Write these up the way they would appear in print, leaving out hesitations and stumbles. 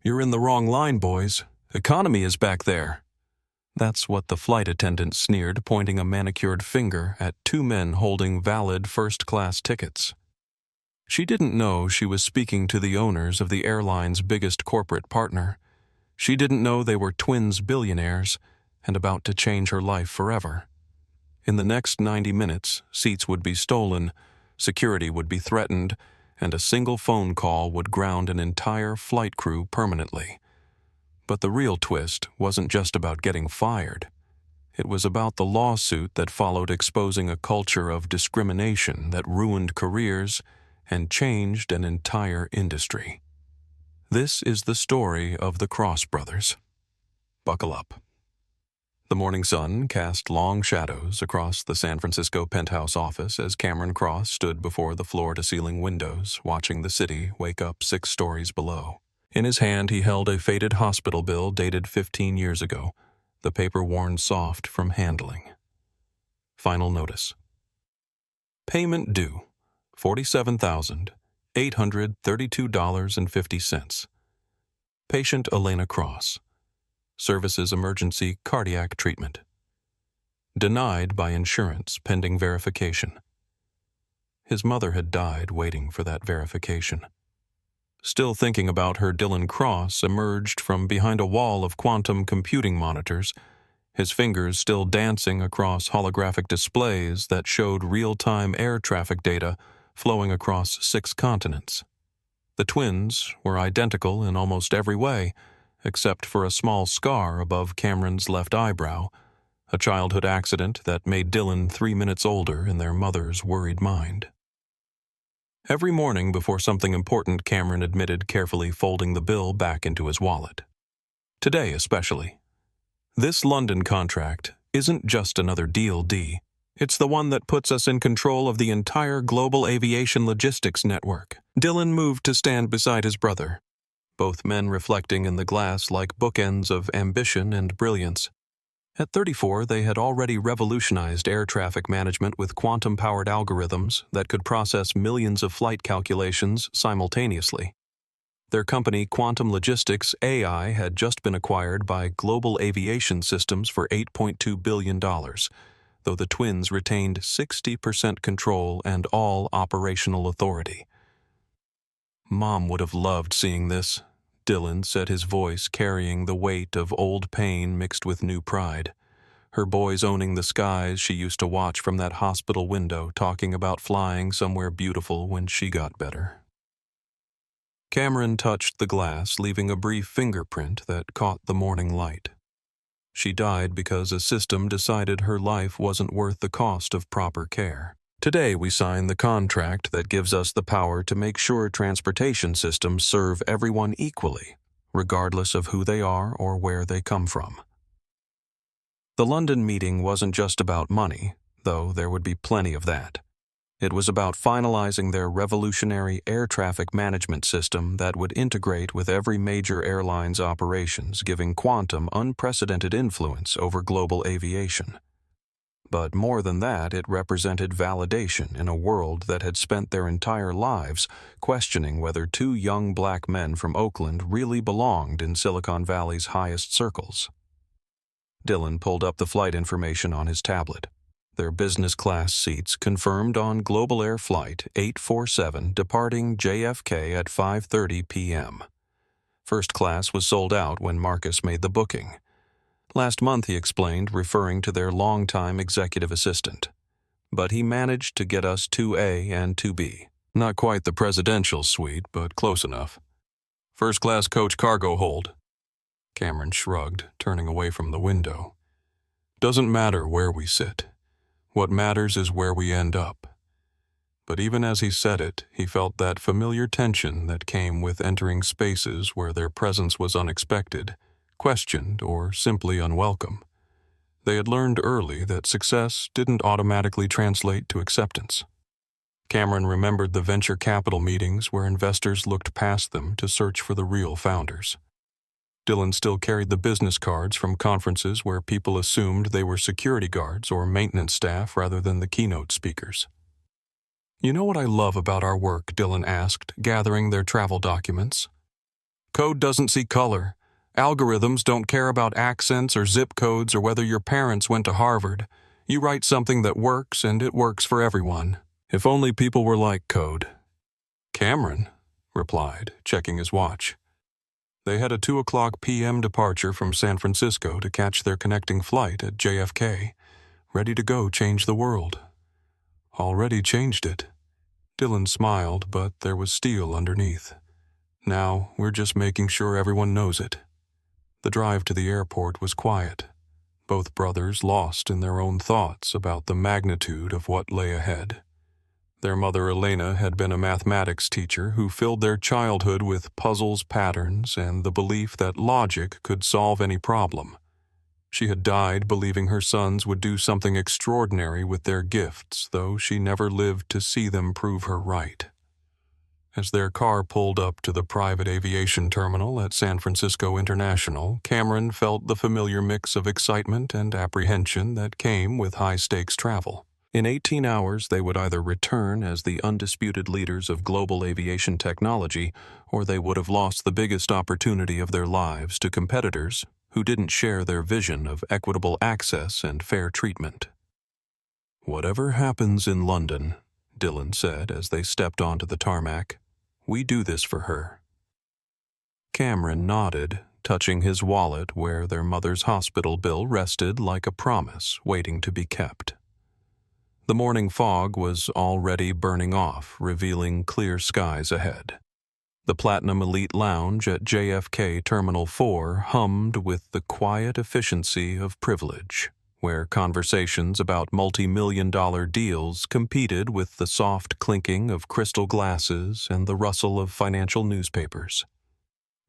"You're in the wrong line, boys. Economy is back there." That's what the flight attendant sneered, pointing a manicured finger at two men holding valid first-class tickets. She didn't know she was speaking to the owners of the airline's biggest corporate partner. She didn't know they were twins billionaires and about to change her life forever. In the next 90 minutes, seats would be stolen, security would be threatened, and a single phone call would ground an entire flight crew permanently. But the real twist wasn't just about getting fired. It was about the lawsuit that followed, exposing a culture of discrimination that ruined careers and changed an entire industry. This is the story of the Cross brothers. Buckle up. The morning sun cast long shadows across the San Francisco penthouse office as Cameron Cross stood before the floor-to-ceiling windows, watching the city wake up 6 stories below. In his hand, he held a faded hospital bill dated 15 years ago, the paper worn soft from handling. Final notice. Payment due, $47,832.50. Patient Elena Cross. Services emergency cardiac treatment. Denied by insurance pending verification. His mother had died waiting for that verification. Still thinking about her, Dylan Cross emerged from behind a wall of quantum computing monitors, his fingers still dancing across holographic displays that showed real-time air traffic data flowing across 6 continents. The twins were identical in almost every way, except for a small scar above Cameron's left eyebrow, a childhood accident that made Dylan 3 minutes older in their mother's worried mind. Every morning before something important, Cameron admitted, carefully folding the bill back into his wallet. Today especially. This London contract isn't just another deal, D. It's the one that puts us in control of the entire global aviation logistics network. Dylan moved to stand beside his brother, both men reflecting in the glass like bookends of ambition and brilliance. At 34, they had already revolutionized air traffic management with quantum-powered algorithms that could process millions of flight calculations simultaneously. Their company, Quantum Logistics AI, had just been acquired by Global Aviation Systems for $8.2 billion, though the twins retained 60% control and all operational authority. Mom would have loved seeing this, Dylan said, his voice carrying the weight of old pain mixed with new pride. Her boys owning the skies she used to watch from that hospital window, talking about flying somewhere beautiful when she got better. Cameron touched the glass, leaving a brief fingerprint that caught the morning light. She died because a system decided her life wasn't worth the cost of proper care. Today we sign the contract that gives us the power to make sure transportation systems serve everyone equally, regardless of who they are or where they come from. The London meeting wasn't just about money, though there would be plenty of that. It was about finalizing their revolutionary air traffic management system that would integrate with every major airline's operations, giving Quantum unprecedented influence over global aviation. But more than that, it represented validation in a world that had spent their entire lives questioning whether 2 young black men from Oakland really belonged in Silicon Valley's highest circles. Dylan pulled up the flight information on his tablet. Their business class seats confirmed on Global Air Flight 847 departing JFK at 5:30 p.m. First class was sold out when Marcus made the booking. Last month, he explained, referring to their longtime executive assistant. But he managed to get us 2A and 2B. Not quite the presidential suite, but close enough. First-class coach cargo hold. Cameron shrugged, turning away from the window. Doesn't matter where we sit. What matters is where we end up. But even as he said it, he felt that familiar tension that came with entering spaces where their presence was unexpected, questioned, or simply unwelcome. They had learned early that success didn't automatically translate to acceptance. Cameron remembered the venture capital meetings where investors looked past them to search for the real founders. Dylan still carried the business cards from conferences where people assumed they were security guards or maintenance staff rather than the keynote speakers. "You know what I love about our work?" Dylan asked, gathering their travel documents. Code doesn't see color. Algorithms don't care about accents or zip codes or whether your parents went to Harvard. You write something that works, and it works for everyone. If only people were like Code. Cameron replied, checking his watch. They had a 2:00 p.m. departure from San Francisco to catch their connecting flight at JFK, ready to go change the world. Already changed it. Dylan smiled, but there was steel underneath. Now, we're just making sure everyone knows it. The drive to the airport was quiet, both brothers lost in their own thoughts about the magnitude of what lay ahead. Their mother Elena had been a mathematics teacher who filled their childhood with puzzles, patterns, and the belief that logic could solve any problem. She had died believing her sons would do something extraordinary with their gifts, though she never lived to see them prove her right. As their car pulled up to the private aviation terminal at San Francisco International, Cameron felt the familiar mix of excitement and apprehension that came with high-stakes travel. In 18 hours, they would either return as the undisputed leaders of global aviation technology, or they would have lost the biggest opportunity of their lives to competitors who didn't share their vision of equitable access and fair treatment. "Whatever happens in London," Dylan said as they stepped onto the tarmac, "we do this for her." Cameron nodded, touching his wallet where their mother's hospital bill rested like a promise waiting to be kept. The morning fog was already burning off, revealing clear skies ahead. The Platinum Elite Lounge at JFK Terminal 4 hummed with the quiet efficiency of privilege, where conversations about multi-million-dollar deals competed with the soft clinking of crystal glasses and the rustle of financial newspapers.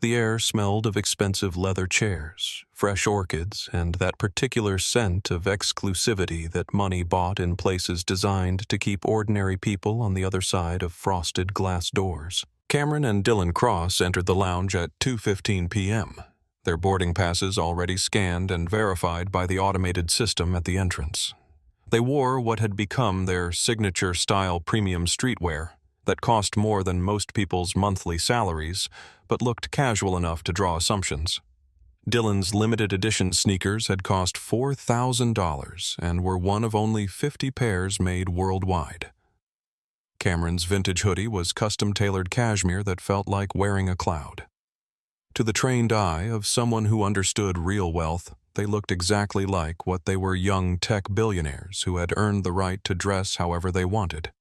The air smelled of expensive leather chairs, fresh orchids, and that particular scent of exclusivity that money bought in places designed to keep ordinary people on the other side of frosted glass doors. Cameron and Dylan Cross entered the lounge at 2:15 p.m., their boarding passes already scanned and verified by the automated system at the entrance. They wore what had become their signature-style premium streetwear that cost more than most people's monthly salaries, but looked casual enough to draw assumptions. Dylan's limited-edition sneakers had cost $4,000 and were one of only 50 pairs made worldwide. Cameron's vintage hoodie was custom-tailored cashmere that felt like wearing a cloud. To the trained eye of someone who understood real wealth, they looked exactly like what they were, young tech billionaires who had earned the right to dress however they wanted.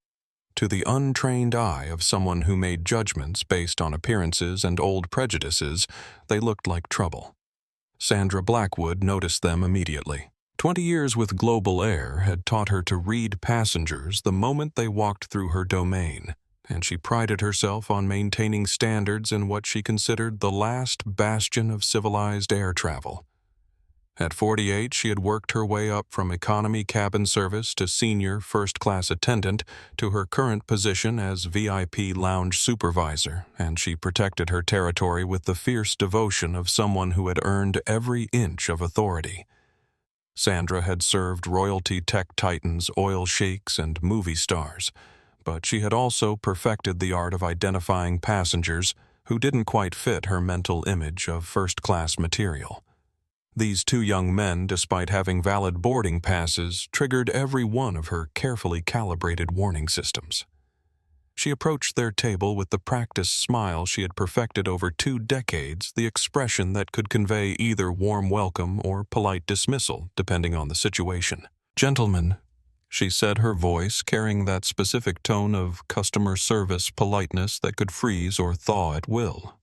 To the untrained eye of someone who made judgments based on appearances and old prejudices, they looked like trouble. Sandra Blackwood noticed them immediately. 20 years with Global Air had taught her to read passengers the moment they walked through her domain, and she prided herself on maintaining standards in what she considered the last bastion of civilized air travel. At 48, she had worked her way up from economy cabin service to senior first-class attendant to her current position as VIP lounge supervisor, and she protected her territory with the fierce devotion of someone who had earned every inch of authority. Sandra had served royalty tech titans, oil sheiks, and movie stars, but she had also perfected the art of identifying passengers who didn't quite fit her mental image of first-class material. These two young men, despite having valid boarding passes, triggered every one of her carefully calibrated warning systems. She approached their table with the practiced smile she had perfected over 2 decades, the expression that could convey either warm welcome or polite dismissal, depending on the situation. "Gentlemen," she said, her voice carrying that specific tone of customer service politeness that could freeze or thaw at will.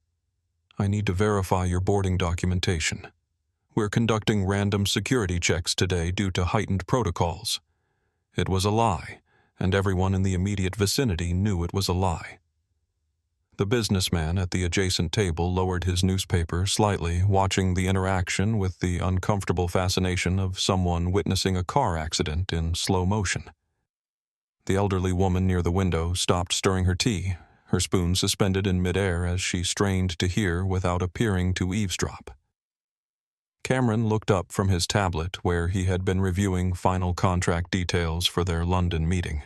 "I need to verify your boarding documentation. We're conducting random security checks today due to heightened protocols." It was a lie, and everyone in the immediate vicinity knew it was a lie. The businessman at the adjacent table lowered his newspaper slightly, watching the interaction with the uncomfortable fascination of someone witnessing a car accident in slow motion. The elderly woman near the window stopped stirring her tea, her spoon suspended in midair as she strained to hear without appearing to eavesdrop. Cameron looked up from his tablet where he had been reviewing final contract details for their London meeting.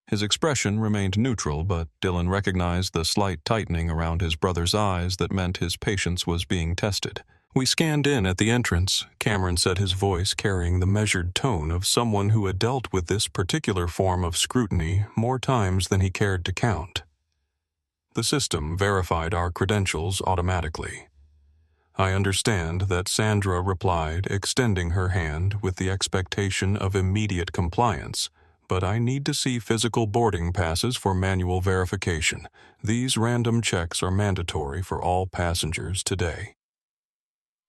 His expression remained neutral, but Dylan recognized the slight tightening around his brother's eyes that meant his patience was being tested. "We scanned in at the entrance," Cameron said, his voice carrying the measured tone of someone who had dealt with this particular form of scrutiny more times than he cared to count. "The system verified our credentials automatically." "I understand that," Sandra replied, extending her hand with the expectation of immediate compliance, "but I need to see physical boarding passes for manual verification. These random checks are mandatory for all passengers today."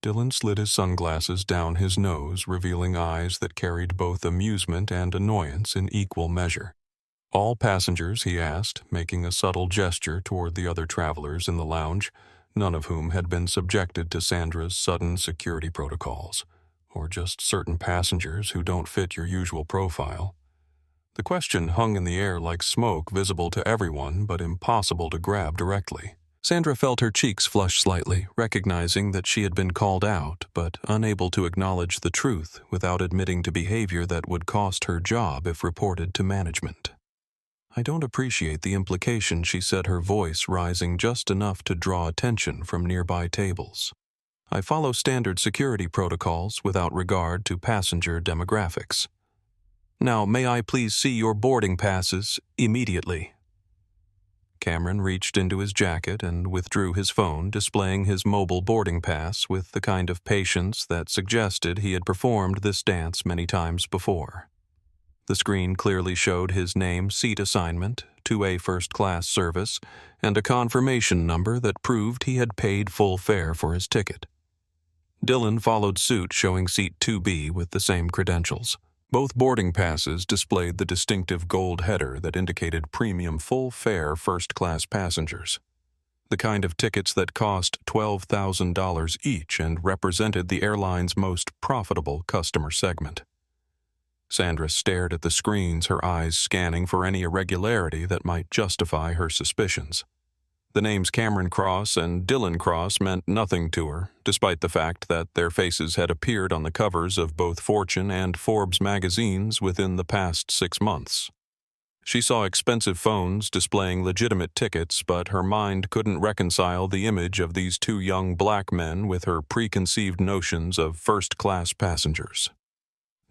Dylan slid his sunglasses down his nose, revealing eyes that carried both amusement and annoyance in equal measure. "All passengers?" he asked, making a subtle gesture toward the other travelers in the lounge, none of whom had been subjected to Sandra's sudden security protocols, or just certain passengers who don't fit your usual profile. The question hung in the air like smoke, visible to everyone but impossible to grab directly. Sandra felt her cheeks flush slightly, recognizing that she had been called out, but unable to acknowledge the truth without admitting to behavior that would cost her job if reported to management. "I don't appreciate the implication," she said, her voice rising just enough to draw attention from nearby tables. "I follow standard security protocols without regard to passenger demographics. Now, may I please see your boarding passes immediately?" Cameron reached into his jacket and withdrew his phone, displaying his mobile boarding pass with the kind of patience that suggested he had performed this dance many times before. The screen clearly showed his name, seat assignment, 2A first-class service, and a confirmation number that proved he had paid full fare for his ticket. Dylan followed suit, showing seat 2B with the same credentials. Both boarding passes displayed the distinctive gold header that indicated premium full-fare first-class passengers, the kind of tickets that cost $12,000 each and represented the airline's most profitable customer segment. Sandra stared at the screens, her eyes scanning for any irregularity that might justify her suspicions. The names Cameron Cross and Dylan Cross meant nothing to her, despite the fact that their faces had appeared on the covers of both Fortune and Forbes magazines within the past 6 months. She saw expensive phones displaying legitimate tickets, but her mind couldn't reconcile the image of these two young black men with her preconceived notions of first-class passengers.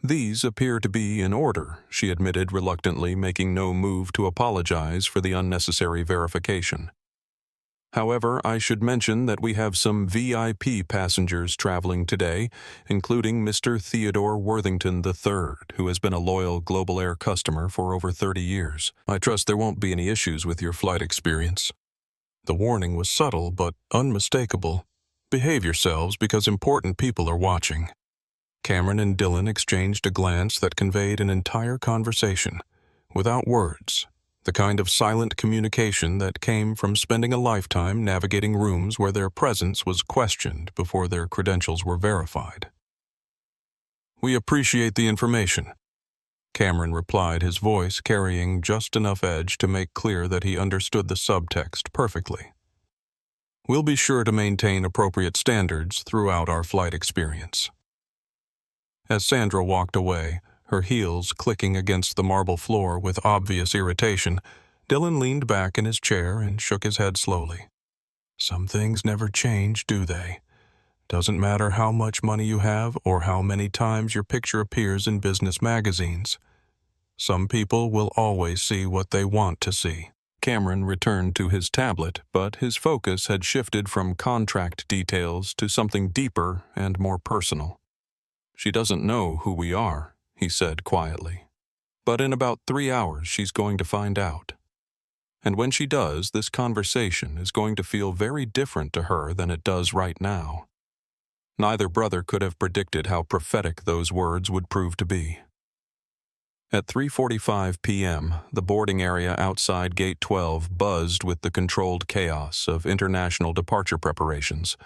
"These appear to be in order," she admitted reluctantly, making no move to apologize for the unnecessary verification. "However, I should mention that we have some VIP passengers traveling today, including Mr. Theodore Worthington III, who has been a loyal Global Air customer for over 30 years. I trust there won't be any issues with your flight experience." The warning was subtle but unmistakable. "Behave yourselves because important people are watching." Cameron and Dylan exchanged a glance that conveyed an entire conversation, without words. The kind of silent communication that came from spending a lifetime navigating rooms where their presence was questioned before their credentials were verified. "We appreciate the information," Cameron replied, his voice carrying just enough edge to make clear that he understood the subtext perfectly. "We'll be sure to maintain appropriate standards throughout our flight experience." As Sandra walked away, her heels clicking against the marble floor with obvious irritation, Dylan leaned back in his chair and shook his head slowly. "Some things never change, do they? Doesn't matter how much money you have or how many times your picture appears in business magazines. Some people will always see what they want to see." Cameron returned to his tablet, but his focus had shifted from contract details to something deeper and more personal. "She doesn't know who we are," he said quietly. "But in about 3 hours she's going to find out. And when she does, this conversation is going to feel very different to her than it does right now." Neither brother could have predicted how prophetic those words would prove to be. At 3:45 p.m., the boarding area outside Gate 12 buzzed with the controlled chaos of international departure preparations.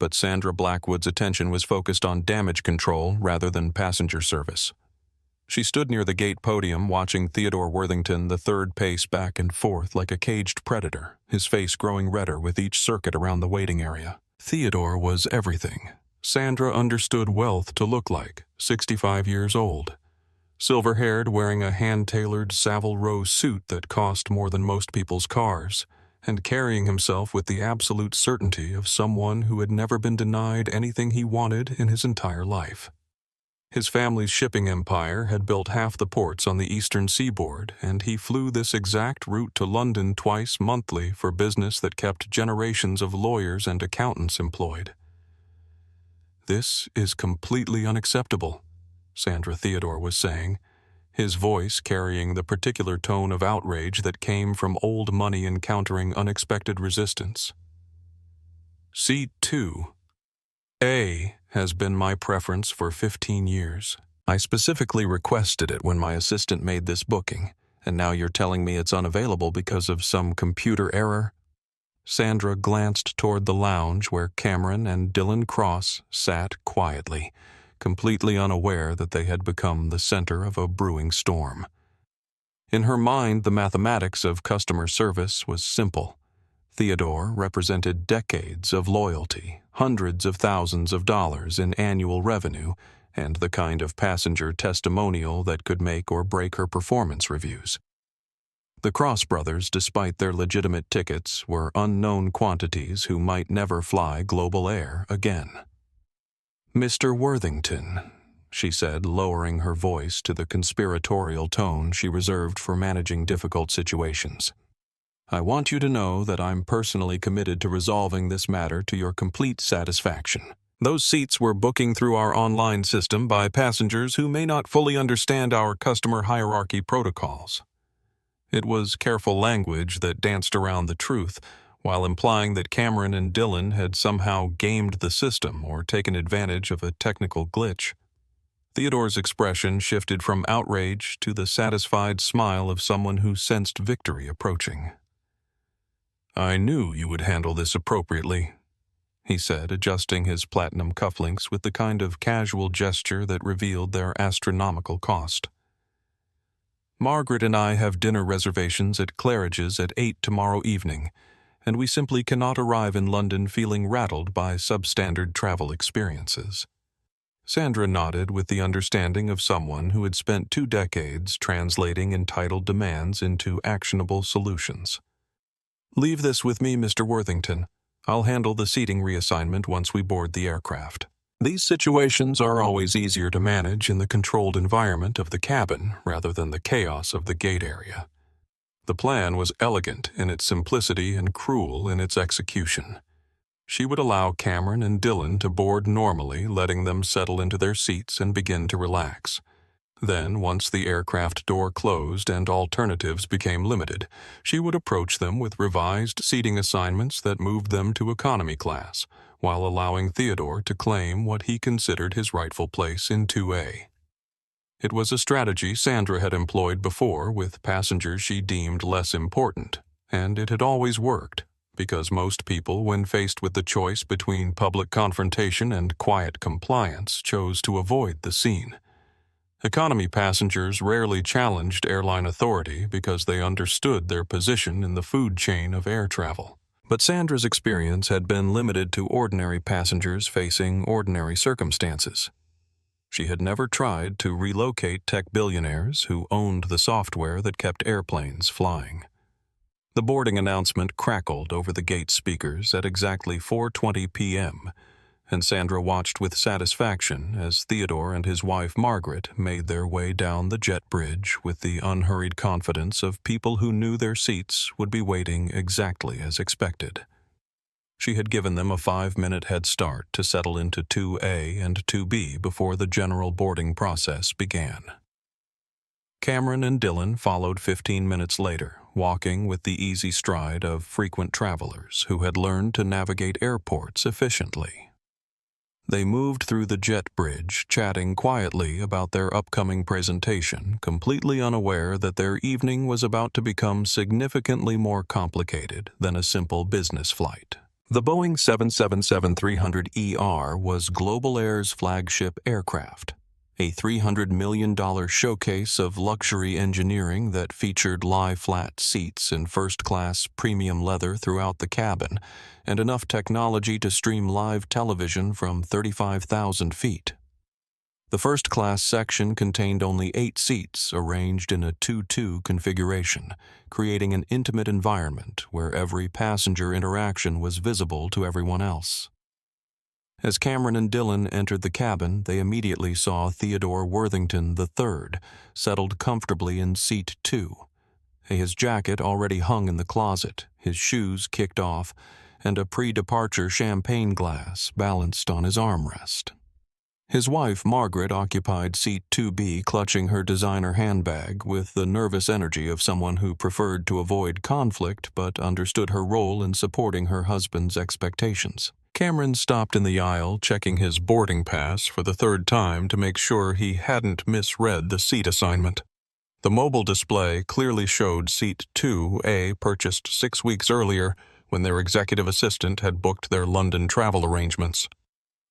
But Sandra Blackwood's attention was focused on damage control rather than passenger service. She stood near the gate podium watching Theodore Worthington III pace back and forth like a caged predator, his face growing redder with each circuit around the waiting area. Theodore was everything Sandra understood wealth to look like, 65 years old. silver-haired, wearing a hand-tailored Savile Row suit that cost more than most people's cars, and carrying himself with the absolute certainty of someone who had never been denied anything he wanted in his entire life. His family's shipping empire had built half the ports on the eastern seaboard, and he flew this exact route to London twice monthly for business that kept generations of lawyers and accountants employed. "This is completely unacceptable," Sandra Theodore was saying, his voice carrying the particular tone of outrage that came from old money encountering unexpected resistance. "Seat 2A has been my preference for 15 years. I specifically requested it when my assistant made this booking, and now you're telling me it's unavailable because of some computer error?" Sandra glanced toward the lounge where Cameron and Dylan Cross sat quietly, completely unaware that they had become the center of a brewing storm. In her mind, the mathematics of customer service was simple. Theodore represented decades of loyalty, hundreds of thousands of dollars in annual revenue, and the kind of passenger testimonial that could make or break her performance reviews. The Cross brothers, despite their legitimate tickets, were unknown quantities who might never fly Global Air again. "Mr. Worthington," she said, lowering her voice to the conspiratorial tone she reserved for managing difficult situations. "I want you to know that I'm personally committed to resolving this matter to your complete satisfaction. Those seats were booking through our online system by passengers who may not fully understand our customer hierarchy protocols." It was careful language that danced around the truth, while implying that Cameron and Dylan had somehow gamed the system or taken advantage of a technical glitch. Theodore's expression shifted from outrage to the satisfied smile of someone who sensed victory approaching. "I knew you would handle this appropriately," he said, adjusting his platinum cufflinks with the kind of casual gesture that revealed their astronomical cost. "Margaret and I have dinner reservations at Claridge's at 8 tomorrow evening, and we simply cannot arrive in London feeling rattled by substandard travel experiences." Sandra nodded with the understanding of someone who had spent 2 decades translating entitled demands into actionable solutions. "Leave this with me, Mr. Worthington. I'll handle the seating reassignment once we board the aircraft. These situations are always easier to manage in the controlled environment of the cabin rather than the chaos of the gate area." The plan was elegant in its simplicity and cruel in its execution. She would allow Cameron and Dylan to board normally, letting them settle into their seats and begin to relax. Then, once the aircraft door closed and alternatives became limited, she would approach them with revised seating assignments that moved them to economy class, while allowing Theodore to claim what he considered his rightful place in 2A. It was a strategy Sandra had employed before with passengers she deemed less important, and it had always worked, because most people, when faced with the choice between public confrontation and quiet compliance, chose to avoid the scene. Economy passengers rarely challenged airline authority because they understood their position in the food chain of air travel. But Sandra's experience had been limited to ordinary passengers facing ordinary circumstances. She had never tried to relocate tech billionaires who owned the software that kept airplanes flying. The boarding announcement crackled over the gate speakers at exactly 4:20 p.m., and Sandra watched with satisfaction as Theodore and his wife Margaret made their way down the jet bridge with the unhurried confidence of people who knew their seats would be waiting exactly as expected. She had given them a 5-minute head start to settle into 2A and 2B before the general boarding process began. Cameron and Dylan followed 15 minutes later, walking with the easy stride of frequent travelers who had learned to navigate airports efficiently. They moved through the jet bridge, chatting quietly about their upcoming presentation, completely unaware that their evening was about to become significantly more complicated than a simple business flight. The Boeing 777-300ER was Global Air's flagship aircraft, a $300 million showcase of luxury engineering that featured lie-flat seats in first-class premium leather throughout the cabin and enough technology to stream live television from 35,000 feet. The first-class section contained only 8 seats arranged in a 2-2 configuration, creating an intimate environment where every passenger interaction was visible to everyone else. As Cameron and Dylan entered the cabin, they immediately saw Theodore Worthington III settled comfortably in seat 2. His jacket already hung in the closet, his shoes kicked off, and a pre-departure champagne glass balanced on his armrest. His wife, Margaret, occupied seat 2B, clutching her designer handbag with the nervous energy of someone who preferred to avoid conflict but understood her role in supporting her husband's expectations. Cameron stopped in the aisle, checking his boarding pass for the 3rd time to make sure he hadn't misread the seat assignment. The mobile display clearly showed seat 2A purchased 6 weeks earlier when their executive assistant had booked their London travel arrangements.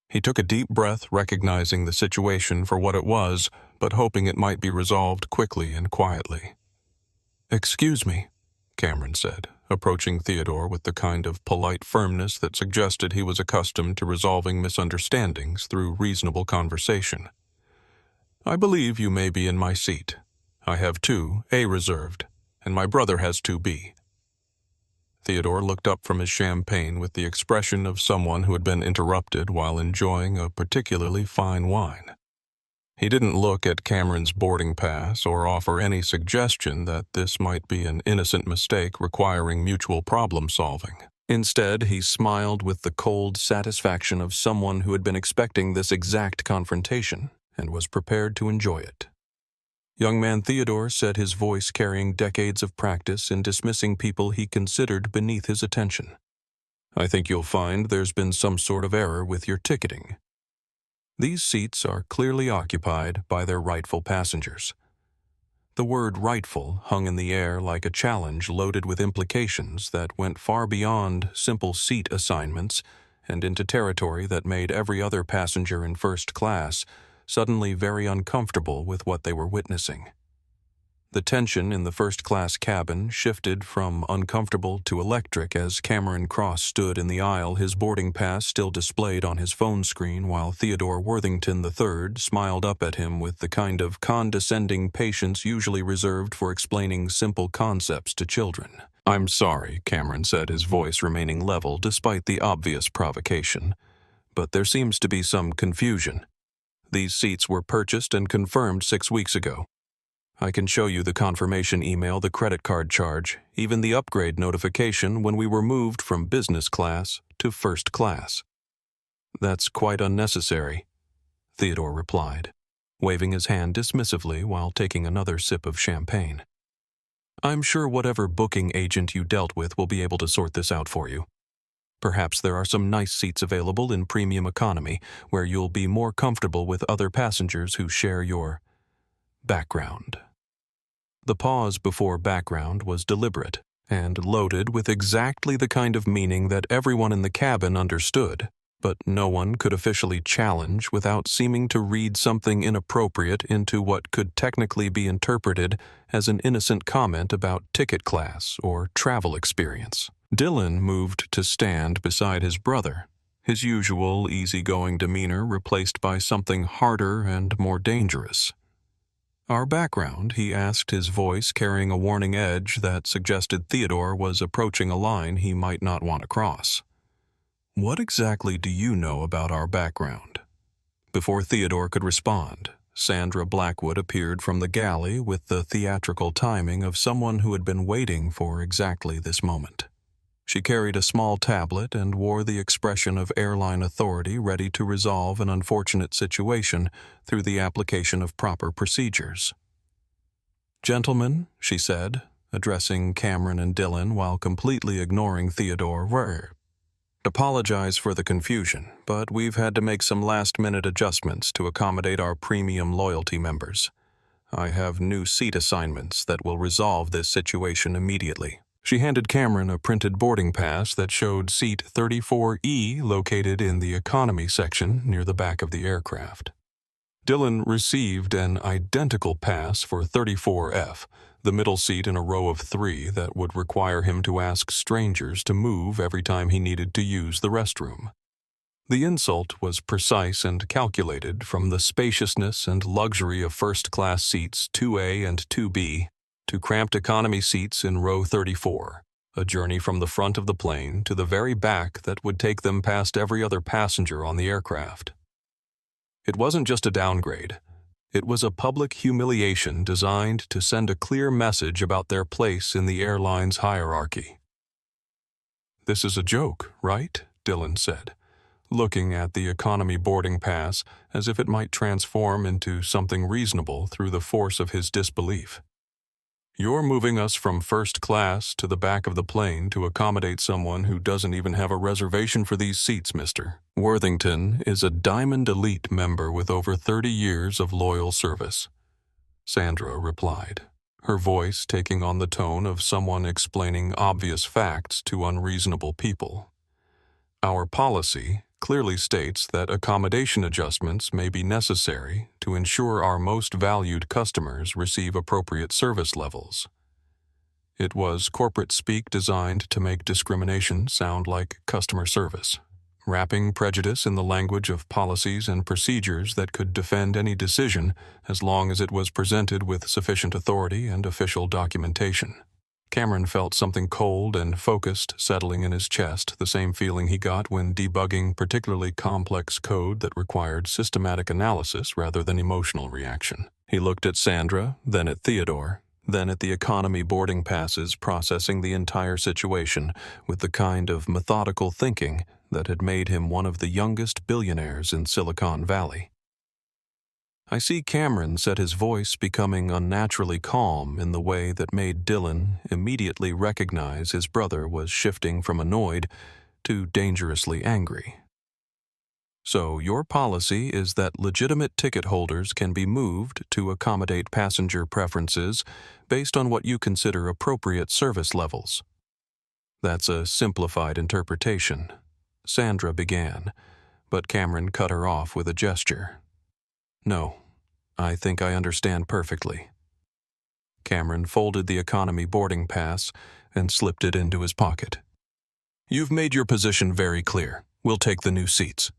He took a deep breath, recognizing the situation for what it was, but hoping it might be resolved quickly and quietly. "Excuse me," Cameron said, approaching Theodore with the kind of polite firmness that suggested he was accustomed to resolving misunderstandings through reasonable conversation. "I believe you may be in my seat. I have 2A reserved, and my brother has 2B. Theodore looked up from his champagne with the expression of someone who had been interrupted while enjoying a particularly fine wine. He didn't look at Cameron's boarding pass or offer any suggestion that this might be an innocent mistake requiring mutual problem-solving. Instead, he smiled with the cold satisfaction of someone who had been expecting this exact confrontation and was prepared to enjoy it. Young man Theodore said, his voice carrying decades of practice in dismissing people he considered beneath his attention. "I think you'll find there's been some sort of error with your ticketing. These seats are clearly occupied by their rightful passengers." The word rightful hung in the air like a challenge loaded with implications that went far beyond simple seat assignments and into territory that made every other passenger in first class suddenly very uncomfortable with what they were witnessing. The tension in the first-class cabin shifted from uncomfortable to electric as Cameron Cross stood in the aisle, his boarding pass still displayed on his phone screen, while Theodore Worthington III smiled up at him with the kind of condescending patience usually reserved for explaining simple concepts to children. "I'm sorry," Cameron said, his voice remaining level despite the obvious provocation, "but there seems to be some confusion. These seats were purchased and confirmed 6 weeks ago. I can show you the confirmation email, the credit card charge, even the upgrade notification when we were moved from business class to first class." "That's quite unnecessary," Theodore replied, waving his hand dismissively while taking another sip of champagne. "I'm sure whatever booking agent you dealt with will be able to sort this out for you. Perhaps there are some nice seats available in premium economy where you'll be more comfortable with other passengers who share your background." The pause before background was deliberate and loaded with exactly the kind of meaning that everyone in the cabin understood, but no one could officially challenge without seeming to read something inappropriate into what could technically be interpreted as an innocent comment about ticket class or travel experience. Dylan moved to stand beside his brother, his usual easygoing demeanor replaced by something harder and more dangerous. "Our background?" he asked, his voice carrying a warning edge that suggested Theodore was approaching a line he might not want to cross. "What exactly do you know about our background?" Before Theodore could respond, Sandra Blackwood appeared from the galley with the theatrical timing of someone who had been waiting for exactly this moment. She carried a small tablet and wore the expression of airline authority ready to resolve an unfortunate situation through the application of proper procedures. "Gentlemen," she said, addressing Cameron and Dylan while completely ignoring Theodore, "apologize for the confusion, but we've had to make some last-minute adjustments to accommodate our premium loyalty members. I have new seat assignments that will resolve this situation immediately." She handed Cameron a printed boarding pass that showed seat 34E located in the economy section near the back of the aircraft. Dylan received an identical pass for 34F, the middle seat in a row of 3 that would require him to ask strangers to move every time he needed to use the restroom. The insult was precise and calculated from the spaciousness and luxury of first-class seats 2A and 2B to cramped economy seats in row 34, a journey from the front of the plane to the very back that would take them past every other passenger on the aircraft. It wasn't just a downgrade. It was a public humiliation designed to send a clear message about their place in the airline's hierarchy. "This is a joke, right?" Dylan said, looking at the economy boarding pass as if it might transform into something reasonable through the force of his disbelief. "You're moving us from first class to the back of the plane to accommodate someone who doesn't even have a reservation for these seats, mister. Worthington is a Diamond Elite member with over 30 years of loyal service," Sandra replied, her voice taking on the tone of someone explaining obvious facts to unreasonable people. "Our policy clearly states that accommodation adjustments may be necessary to ensure our most valued customers receive appropriate service levels." It was corporate speak designed to make discrimination sound like customer service, wrapping prejudice in the language of policies and procedures that could defend any decision as long as it was presented with sufficient authority and official documentation. Cameron felt something cold and focused settling in his chest, the same feeling he got when debugging particularly complex code that required systematic analysis rather than emotional reaction. He looked at Sandra, then at Theodore, then at the economy boarding passes, processing the entire situation with the kind of methodical thinking that had made him one of the youngest billionaires in Silicon Valley. I see Cameron said, his voice becoming unnaturally calm in the way that made Dylan immediately recognize his brother was shifting from annoyed to dangerously angry. "So your policy is that legitimate ticket holders can be moved to accommodate passenger preferences based on what you consider appropriate service levels." "That's a simplified interpretation," Sandra began, but Cameron cut her off with a gesture. "No, I think I understand perfectly." Cameron folded the economy boarding pass and slipped it into his pocket. "You've made your position very clear. We'll take the new seats."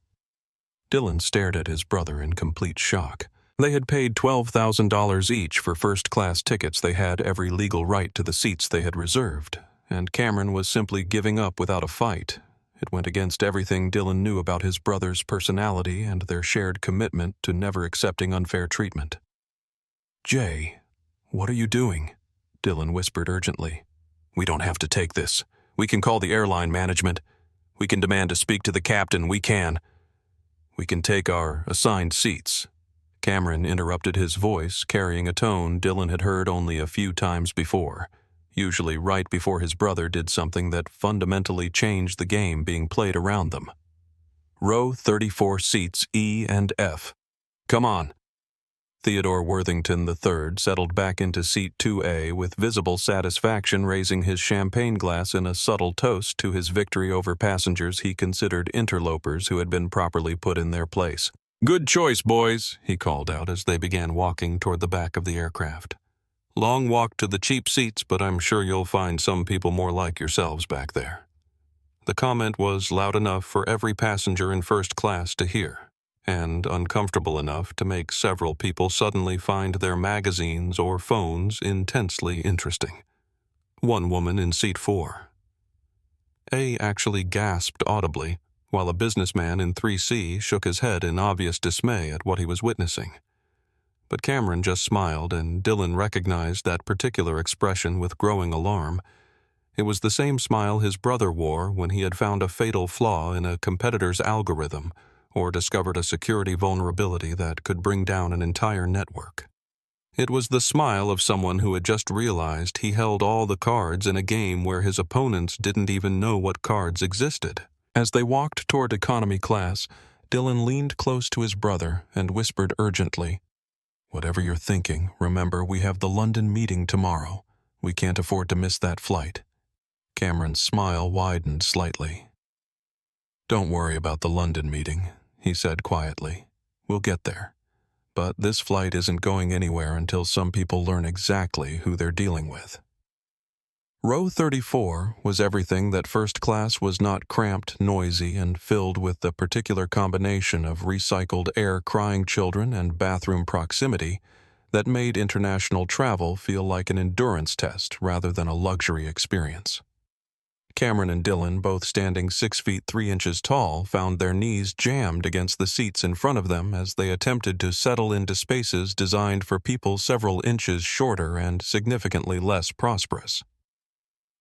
Dylan stared at his brother in complete shock. They had paid $12,000 each for first-class tickets. They had every legal right to the seats they had reserved, and Cameron was simply giving up without a fight. It went against everything Dylan knew about his brother's personality and their shared commitment to never accepting unfair treatment. "Jay, what are you doing?" Dylan whispered urgently. "We don't have to take this. We can call the airline management. We can demand to speak to the captain. We can take our assigned seats." Cameron interrupted, his voice carrying a tone Dylan had heard only a few times before, usually right before his brother did something that fundamentally changed the game being played around them. "Row 34 seats E and F. Come on." Theodore Worthington III settled back into seat 2A with visible satisfaction, raising his champagne glass in a subtle toast to his victory over passengers he considered interlopers who had been properly put in their place. "Good choice, boys," he called out as they began walking toward the back of the aircraft. "Long walk to the cheap seats, but I'm sure you'll find some people more like yourselves back there." The comment was loud enough for every passenger in first class to hear, and uncomfortable enough to make several people suddenly find their magazines or phones intensely interesting. One woman in seat 4. A actually gasped audibly, while a businessman in 3C shook his head in obvious dismay at what he was witnessing. But Cameron just smiled, and Dylan recognized that particular expression with growing alarm. It was the same smile his brother wore when he had found a fatal flaw in a competitor's algorithm or discovered a security vulnerability that could bring down an entire network. It was the smile of someone who had just realized he held all the cards in a game where his opponents didn't even know what cards existed. As they walked toward economy class, Dylan leaned close to his brother and whispered urgently, "Whatever you're thinking, remember we have the London meeting tomorrow. We can't afford to miss that flight." Cameron's smile widened slightly. "Don't worry about the London meeting," he said quietly. "We'll get there. But this flight isn't going anywhere until some people learn exactly who they're dealing with." Row 34 was everything that first class was not cramped, noisy, and filled with the particular combination of recycled air, crying children, and bathroom proximity that made international travel feel like an endurance test rather than a luxury experience. Cameron and Dylan, both standing 6 feet 3 inches tall, found their knees jammed against the seats in front of them as they attempted to settle into spaces designed for people several inches shorter and significantly less prosperous.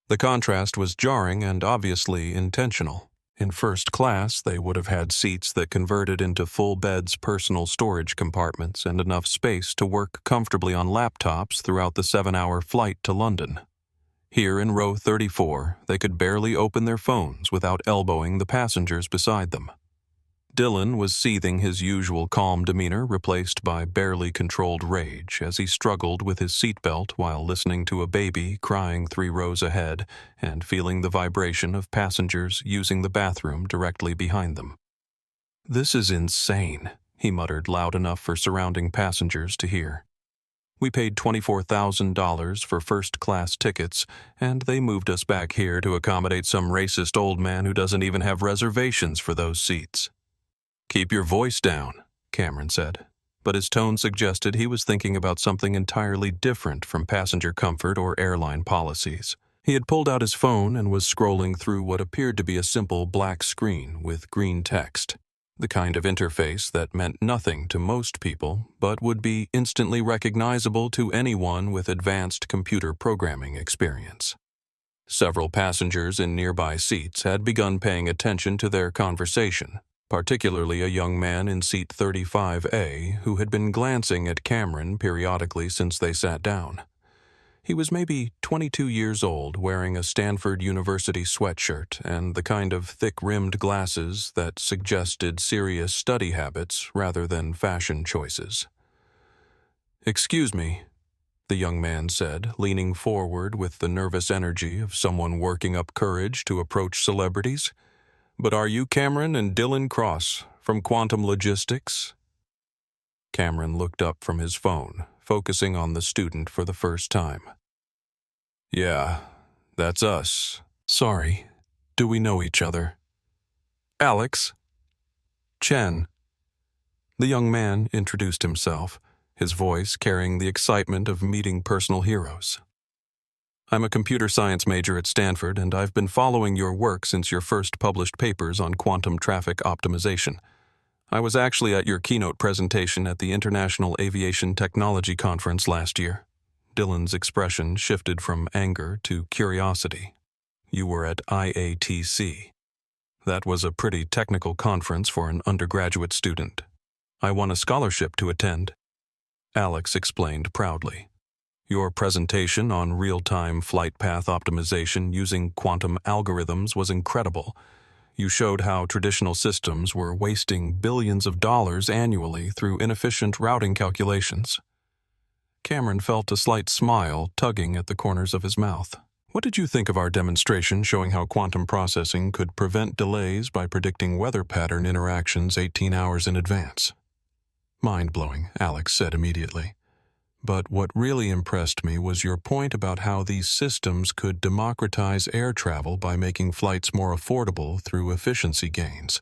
The contrast was jarring and obviously intentional. In first class, they would have had seats that converted into full beds, personal storage compartments, and enough space to work comfortably on laptops throughout the 7-hour flight to London. Here in row 34, they could barely open their phones without elbowing the passengers beside them. Dylan was seething, his usual calm demeanor replaced by barely controlled rage as he struggled with his seatbelt while listening to a baby crying 3 rows ahead and feeling the vibration of passengers using the bathroom directly behind them. "This is insane," he muttered loud enough for surrounding passengers to hear. "We paid $24,000 for first-class tickets, and they moved us back here to accommodate some racist old man who doesn't even have reservations for those seats." "Keep your voice down," Cameron said, but his tone suggested he was thinking about something entirely different from passenger comfort or airline policies. He had pulled out his phone and was scrolling through what appeared to be a simple black screen with green text, the kind of interface that meant nothing to most people but would be instantly recognizable to anyone with advanced computer programming experience. Several passengers in nearby seats had begun paying attention to their conversation, particularly a young man in seat 35A who had been glancing at Cameron periodically since they sat down. He was maybe 22 years old, wearing a Stanford University sweatshirt and the kind of thick-rimmed glasses that suggested serious study habits rather than fashion choices. "Excuse me," the young man said, leaning forward with the nervous energy of someone working up courage to approach celebrities, "but are you Cameron and Dylan Cross from Quantum Logistics?" Cameron looked up from his phone, focusing on the student for the first time. "Yeah, that's us. Sorry, do we know each other?" "Alex." "Chen." The young man introduced himself, his voice carrying the excitement of meeting personal heroes. "I'm a computer science major at Stanford, and I've been following your work since your first published papers on quantum traffic optimization. I was actually at your keynote presentation at the International Aviation Technology Conference last year." Dylan's expression shifted from anger to curiosity. "You were at IATC. That was a pretty technical conference for an undergraduate student. I won a scholarship to attend," Alex explained proudly. "Your presentation on real-time flight path optimization using quantum algorithms was incredible. You showed how traditional systems were wasting billions of dollars annually through inefficient routing calculations." Cameron felt a slight smile tugging at the corners of his mouth. "What did you think of our demonstration showing how quantum processing could prevent delays by predicting weather pattern interactions 18 hours in advance?" "Mind-blowing," Alex said immediately. "But what really impressed me was your point about how these systems could democratize air travel by making flights more affordable through efficiency gains.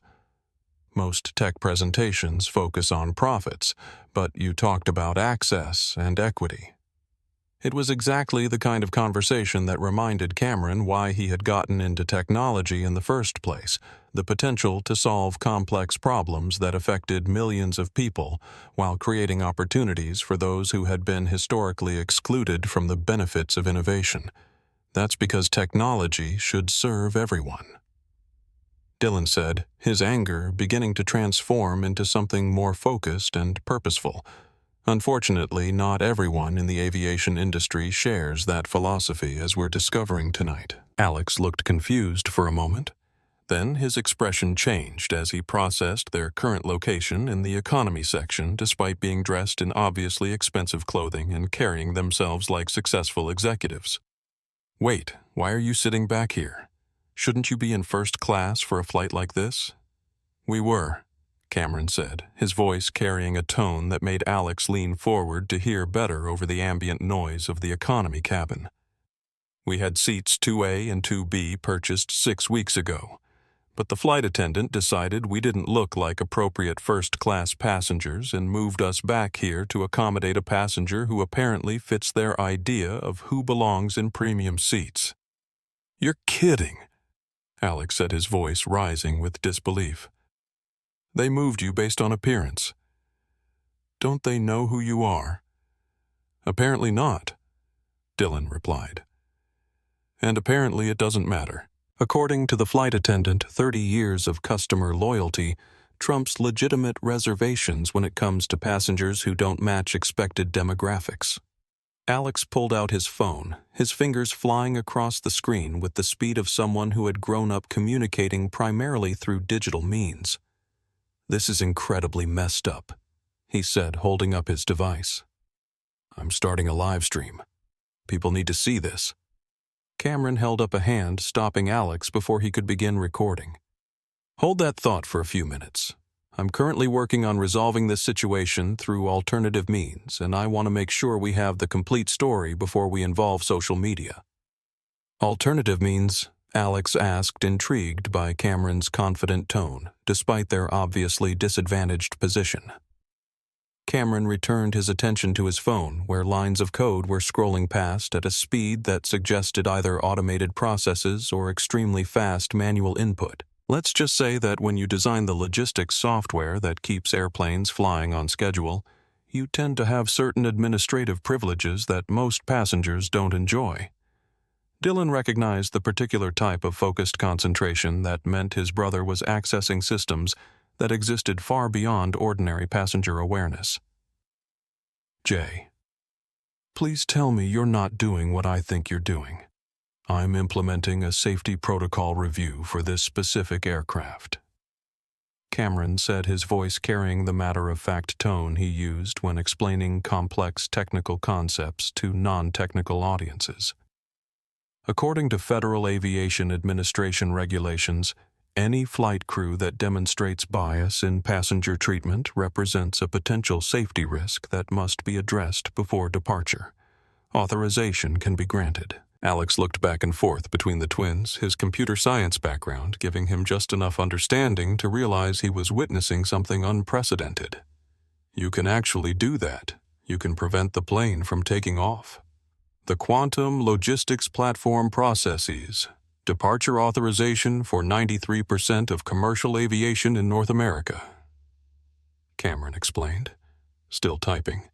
Most tech presentations focus on profits, but you talked about access and equity." It was exactly the kind of conversation that reminded Cameron why he had gotten into technology in the first place, the potential to solve complex problems that affected millions of people while creating opportunities for those who had been historically excluded from the benefits of innovation. That's because technology should serve everyone. Dylan said, his anger beginning to transform into something more focused and purposeful. Unfortunately, not everyone in the aviation industry shares that philosophy, as we're discovering tonight. Alex looked confused for a moment. Then his expression changed as he processed their current location in the economy section despite being dressed in obviously expensive clothing and carrying themselves like successful executives. "Wait, why are you sitting back here? Shouldn't you be in first class for a flight like this?" "We were," Cameron said, his voice carrying a tone that made Alex lean forward to hear better over the ambient noise of the economy cabin. We had seats 2A and 2B purchased 6 weeks ago, but the flight attendant decided we didn't look like appropriate first-class passengers and moved us back here to accommodate a passenger who apparently fits their idea of who belongs in premium seats." "You're kidding," Alex said, his voice rising with disbelief. "They moved you based on appearance. Don't they know who you are?" "Apparently not," Dylan replied. "And apparently it doesn't matter. According to the flight attendant, 30 years of customer loyalty trumps legitimate reservations when it comes to passengers who don't match expected demographics." Alex pulled out his phone, his fingers flying across the screen with the speed of someone who had grown up communicating primarily through digital means. "This is incredibly messed up," he said, holding up his device. "I'm starting a live stream. People need to see this." Cameron held up a hand, stopping Alex before he could begin recording. "Hold that thought for a few minutes. I'm currently working on resolving this situation through alternative means, and I want to make sure we have the complete story before we involve social media." "Alternative means?" Alex asked, intrigued by Cameron's confident tone, despite their obviously disadvantaged position. Cameron returned his attention to his phone, where lines of code were scrolling past at a speed that suggested either automated processes or extremely fast manual input. "Let's just say that when you design the logistics software that keeps airplanes flying on schedule, you tend to have certain administrative privileges that most passengers don't enjoy." Dylan recognized the particular type of focused concentration that meant his brother was accessing systems that existed far beyond ordinary passenger awareness. "Jay, please tell me you're not doing what I think you're doing. I'm implementing a safety protocol review for this specific aircraft," Cameron said, his voice carrying the matter-of-fact tone he used when explaining complex technical concepts to non-technical audiences. According to Federal Aviation Administration regulations, any flight crew that demonstrates bias in passenger treatment represents a potential safety risk that must be addressed before departure. Authorization can be granted. Alex looked back and forth between the twins, his computer science background giving him just enough understanding to realize he was witnessing something unprecedented. "You can actually do that. You can prevent the plane from taking off. The Quantum Logistics Platform Processes. Departure authorization for 93% of commercial aviation in North America," Cameron explained, still typing.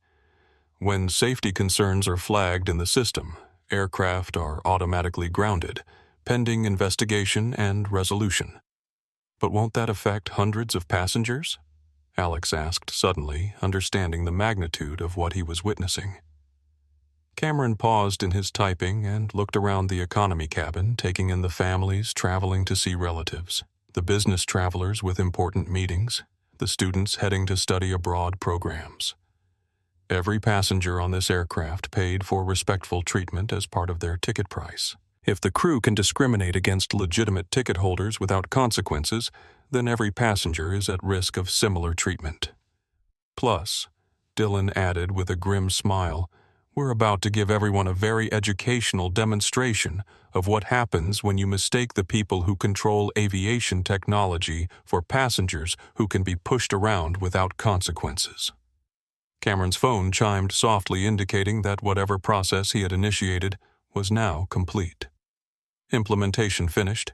"When safety concerns are flagged in the system, aircraft are automatically grounded, pending investigation and resolution." "But won't that affect hundreds of passengers?" Alex asked suddenly, understanding the magnitude of what he was witnessing. Cameron paused in his typing and looked around the economy cabin, taking in the families traveling to see relatives, the business travelers with important meetings, the students heading to study abroad programs. Every passenger on this aircraft paid for respectful treatment as part of their ticket price. If the crew can discriminate against legitimate ticket holders without consequences, then every passenger is at risk of similar treatment. Plus, Dylan added with a grim smile, "We're about to give everyone a very educational demonstration of what happens when you mistake the people who control aviation technology for passengers who can be pushed around without consequences." Cameron's phone chimed softly, indicating that whatever process he had initiated was now complete. Implementation finished,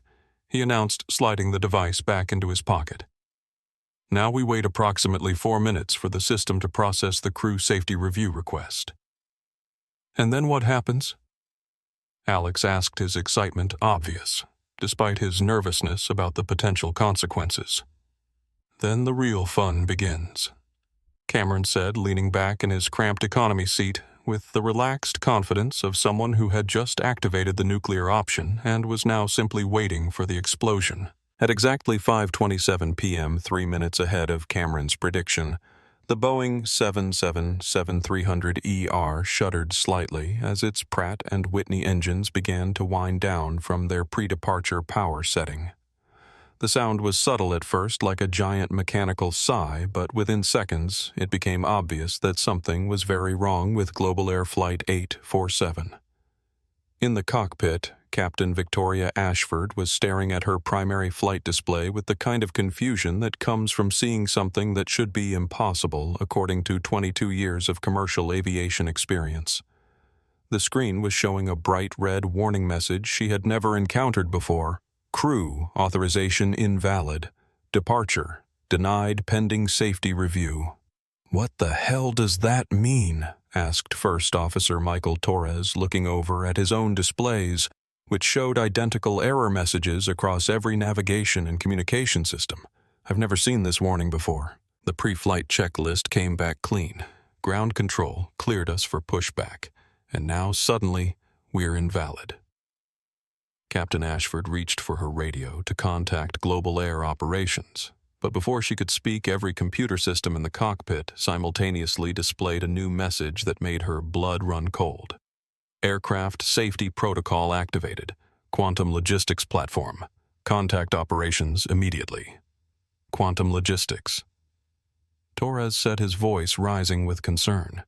he announced, sliding the device back into his pocket. "Now we wait approximately 4 minutes for the system to process the crew safety review request." "And then what happens?" Alex asked, his excitement obvious, despite his nervousness about the potential consequences. "Then the real fun begins," Cameron said, leaning back in his cramped economy seat with the relaxed confidence of someone who had just activated the nuclear option and was now simply waiting for the explosion. At exactly 5:27 p.m., 3 minutes ahead of Cameron's prediction, the Boeing 777-300ER shuddered slightly as its Pratt & Whitney engines began to wind down from their pre-departure power setting. The sound was subtle at first, like a giant mechanical sigh, but within seconds it became obvious that something was very wrong with Global Air Flight 847. In the cockpit, Captain Victoria Ashford was staring at her primary flight display with the kind of confusion that comes from seeing something that should be impossible according to 22 years of commercial aviation experience. The screen was showing a bright red warning message she had never encountered before. Crew authorization invalid. Departure denied pending safety review. "What the hell does that mean?" asked First Officer Michael Torres, looking over at his own displays, which showed identical error messages across every navigation and communication system. "I've never seen this warning before." The pre-flight checklist came back clean. Ground control cleared us for pushback, and now suddenly we're invalid. Captain Ashford reached for her radio to contact Global Air Operations. But before she could speak, every computer system in the cockpit simultaneously displayed a new message that made her blood run cold. Aircraft safety protocol activated. Quantum logistics platform. Contact operations immediately. Quantum logistics. Torres said, his voice rising with concern.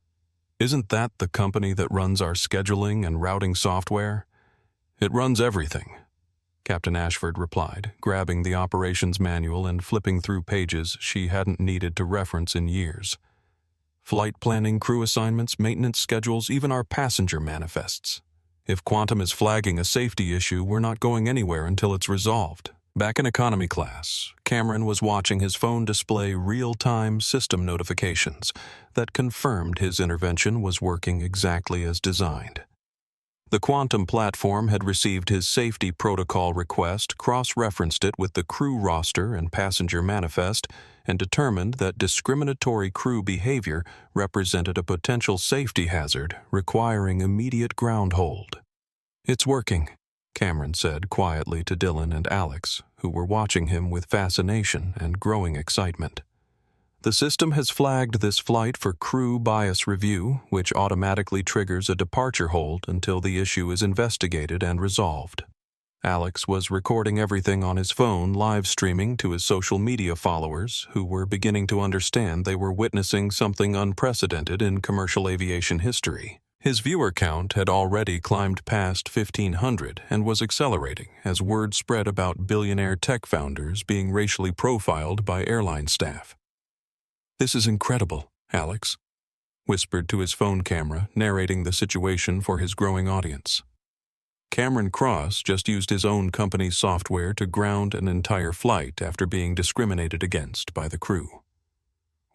"Isn't that the company that runs our scheduling and routing software?" "It runs everything," Captain Ashford replied, grabbing the operations manual and flipping through pages she hadn't needed to reference in years. "Flight planning, crew assignments, maintenance schedules, even our passenger manifests. If Quantum is flagging a safety issue, we're not going anywhere until it's resolved." Back in economy class, Cameron was watching his phone display real-time system notifications that confirmed his intervention was working exactly as designed. The Quantum platform had received his safety protocol request, cross-referenced it with the crew roster and passenger manifest, and determined that discriminatory crew behavior represented a potential safety hazard requiring immediate ground hold. "It's working," Cameron said quietly to Dylan and Alex, who were watching him with fascination and growing excitement. "The system has flagged this flight for crew bias review, which automatically triggers a departure hold until the issue is investigated and resolved." Alex was recording everything on his phone, live streaming to his social media followers, who were beginning to understand they were witnessing something unprecedented in commercial aviation history. His viewer count had already climbed past 1,500 and was accelerating as word spread about billionaire tech founders being racially profiled by airline staff. "This is incredible," Alex whispered to his phone camera, narrating the situation for his growing audience. Cameron Cross just used his own company's software to ground an entire flight after being discriminated against by the crew.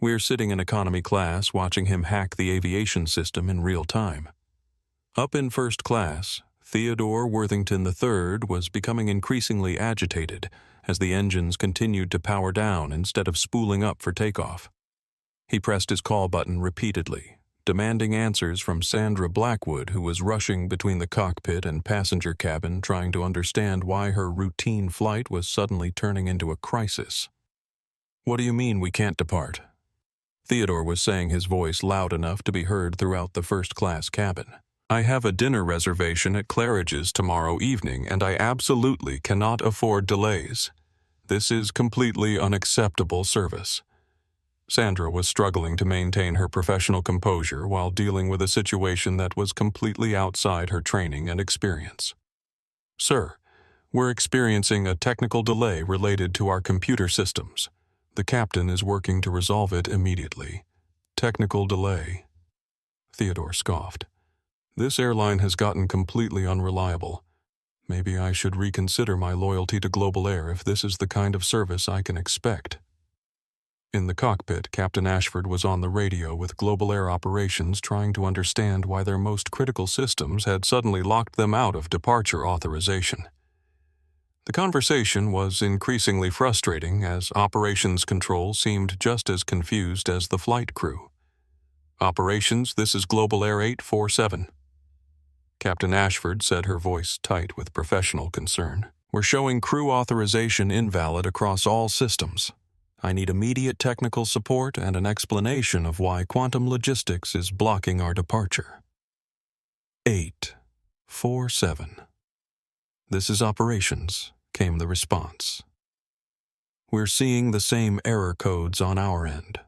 We're sitting in economy class watching him hack the aviation system in real time. Up in first class, Theodore Worthington III was becoming increasingly agitated as the engines continued to power down instead of spooling up for takeoff. He pressed his call button repeatedly, demanding answers from Sandra Blackwood, who was rushing between the cockpit and passenger cabin trying to understand why her routine flight was suddenly turning into a crisis. "What do you mean we can't depart?" Theodore was saying, his voice loud enough to be heard throughout the first-class cabin. "I have a dinner reservation at Claridge's tomorrow evening, and I absolutely cannot afford delays. This is completely unacceptable service." Sandra was struggling to maintain her professional composure while dealing with a situation that was completely outside her training and experience. "Sir, we're experiencing a technical delay related to our computer systems. The captain is working to resolve it immediately." "Technical delay?" Theodore scoffed. "This airline has gotten completely unreliable. Maybe I should reconsider my loyalty to Global Air if this is the kind of service I can expect." In the cockpit, Captain Ashford was on the radio with Global Air Operations trying to understand why their most critical systems had suddenly locked them out of departure authorization. The conversation was increasingly frustrating as Operations Control seemed just as confused as the flight crew. "Operations, this is Global Air 847. Captain Ashford said, her voice tight with professional concern. "We're showing crew authorization invalid across all systems. I need immediate technical support and an explanation of why Quantum Logistics is blocking our departure." 847. "This is Operations," came the response. "We're seeing the same error codes on our end."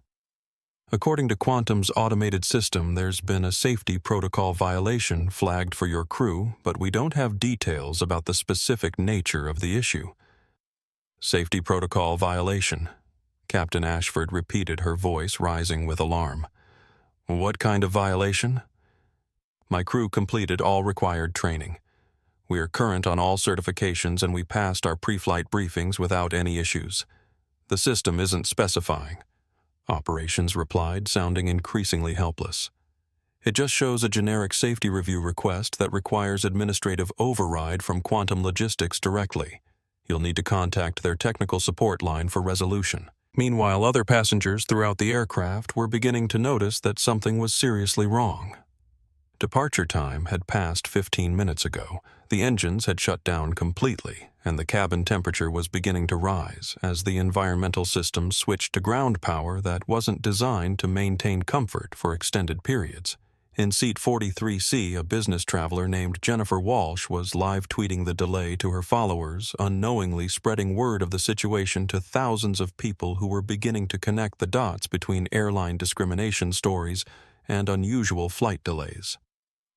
According to Quantum's automated system, there's been a safety protocol violation flagged for your crew, but we don't have details about the specific nature of the issue. Safety protocol violation. Captain Ashford repeated, her voice rising with alarm. What kind of violation? My crew completed all required training. We are current on all certifications and we passed our pre-flight briefings without any issues. The system isn't specifying. Operations replied, sounding increasingly helpless. It just shows a generic safety review request that requires administrative override from Quantum Logistics directly. You'll need to contact their technical support line for resolution. Meanwhile, other passengers throughout the aircraft were beginning to notice that something was seriously wrong. Departure time had passed 15 minutes ago. The engines had shut down completely, and the cabin temperature was beginning to rise as the environmental system switched to ground power that wasn't designed to maintain comfort for extended periods. In seat 43C, a business traveler named Jennifer Walsh was live tweeting the delay to her followers, unknowingly spreading word of the situation to thousands of people who were beginning to connect the dots between airline discrimination stories and unusual flight delays.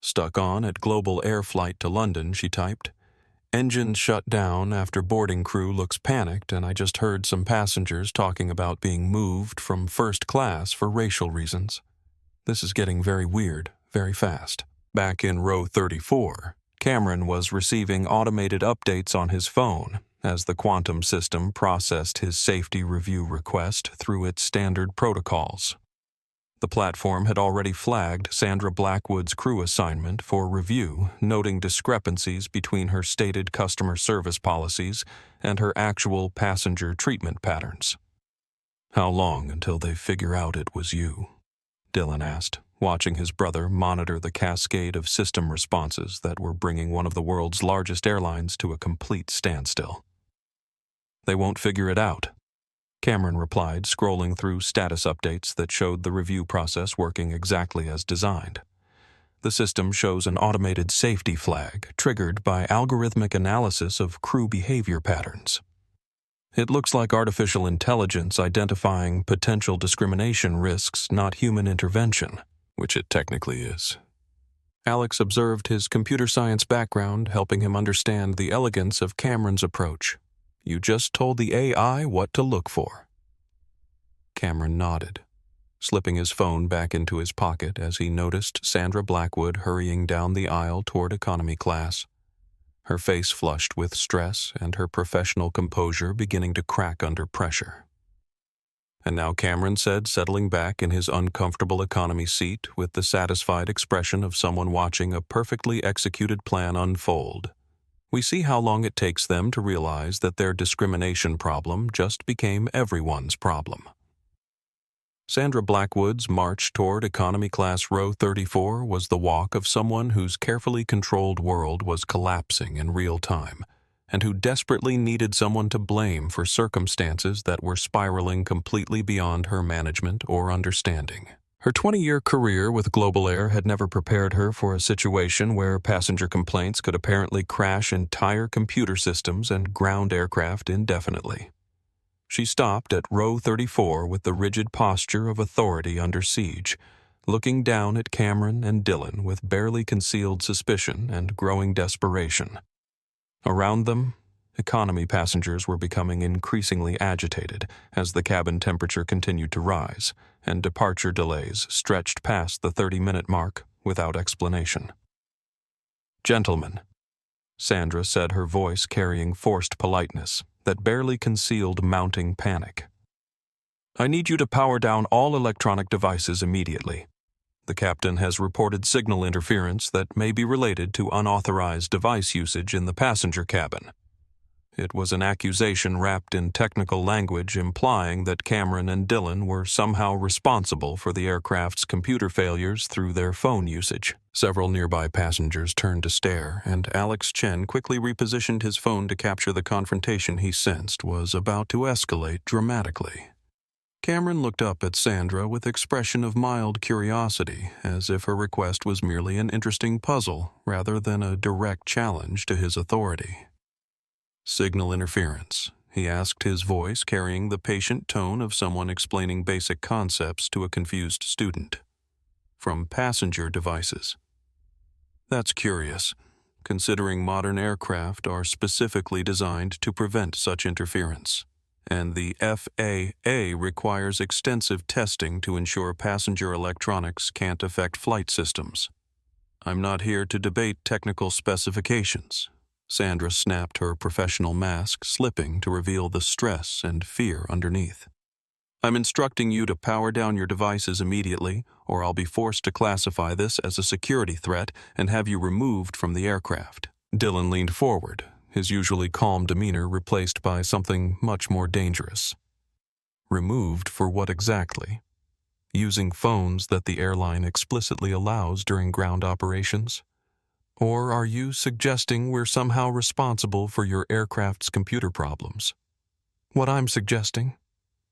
Stuck on at Global Air flight to London, she typed, "Engines shut down after boarding crew looks panicked, and I just heard some passengers talking about being moved from first class for racial reasons. This is getting very weird, very fast." Back in row 34, Cameron was receiving automated updates on his phone as the Quantum system processed his safety review request through its standard protocols. The platform had already flagged Sandra Blackwood's crew assignment for review, noting discrepancies between her stated customer service policies and her actual passenger treatment patterns. "How long until they figure out it was you?" Dylan asked, watching his brother monitor the cascade of system responses that were bringing one of the world's largest airlines to a complete standstill. "They won't figure it out," Cameron replied, scrolling through status updates that showed the review process working exactly as designed. The system shows an automated safety flag triggered by algorithmic analysis of crew behavior patterns. It looks like artificial intelligence identifying potential discrimination risks, not human intervention, which it technically is. Alex observed his computer science background, helping him understand the elegance of Cameron's approach. "You just told the AI what to look for." Cameron nodded, slipping his phone back into his pocket as he noticed Sandra Blackwood hurrying down the aisle toward economy class, her face flushed with stress and her professional composure beginning to crack under pressure. And now Cameron said, settling back in his uncomfortable economy seat with the satisfied expression of someone watching a perfectly executed plan unfold, "We see how long it takes them to realize that their discrimination problem just became everyone's problem." Sandra Blackwood's march toward economy class row 34 was the walk of someone whose carefully controlled world was collapsing in real time, and who desperately needed someone to blame for circumstances that were spiraling completely beyond her management or understanding. Her 20-year career with Global Air had never prepared her for a situation where passenger complaints could apparently crash entire computer systems and ground aircraft indefinitely. She stopped at row 34 with the rigid posture of authority under siege, looking down at Cameron and Dylan with barely concealed suspicion and growing desperation. Around them, economy passengers were becoming increasingly agitated as the cabin temperature continued to rise, and departure delays stretched past the 30-minute mark without explanation. "Gentlemen," Sandra said, her voice carrying forced politeness that barely concealed mounting panic, "I need you to power down all electronic devices immediately. The captain has reported signal interference that may be related to unauthorized device usage in the passenger cabin." It was an accusation wrapped in technical language implying that Cameron and Dylan were somehow responsible for the aircraft's computer failures through their phone usage. Several nearby passengers turned to stare, and Alex Chen quickly repositioned his phone to capture the confrontation he sensed was about to escalate dramatically. Cameron looked up at Sandra with expression of mild curiosity, as if her request was merely an interesting puzzle rather than a direct challenge to his authority. "Signal interference. he asked, his voice carrying the patient tone of someone explaining basic concepts to a confused student. From passenger devices. That's curious, considering modern aircraft are specifically designed to prevent such interference, and the FAA requires extensive testing to ensure passenger electronics can't affect flight systems. I'm not here to debate technical specifications. Sandra snapped her professional mask, slipping to reveal the stress and fear underneath. I'm instructing you to power down your devices immediately, or I'll be forced to classify this as a security threat and have you removed from the aircraft. Dylan leaned forward, his usually calm demeanor replaced by something much more dangerous. Removed for what exactly? Using phones that the airline explicitly allows during ground operations? Or are you suggesting we're somehow responsible for your aircraft's computer problems? What I'm suggesting,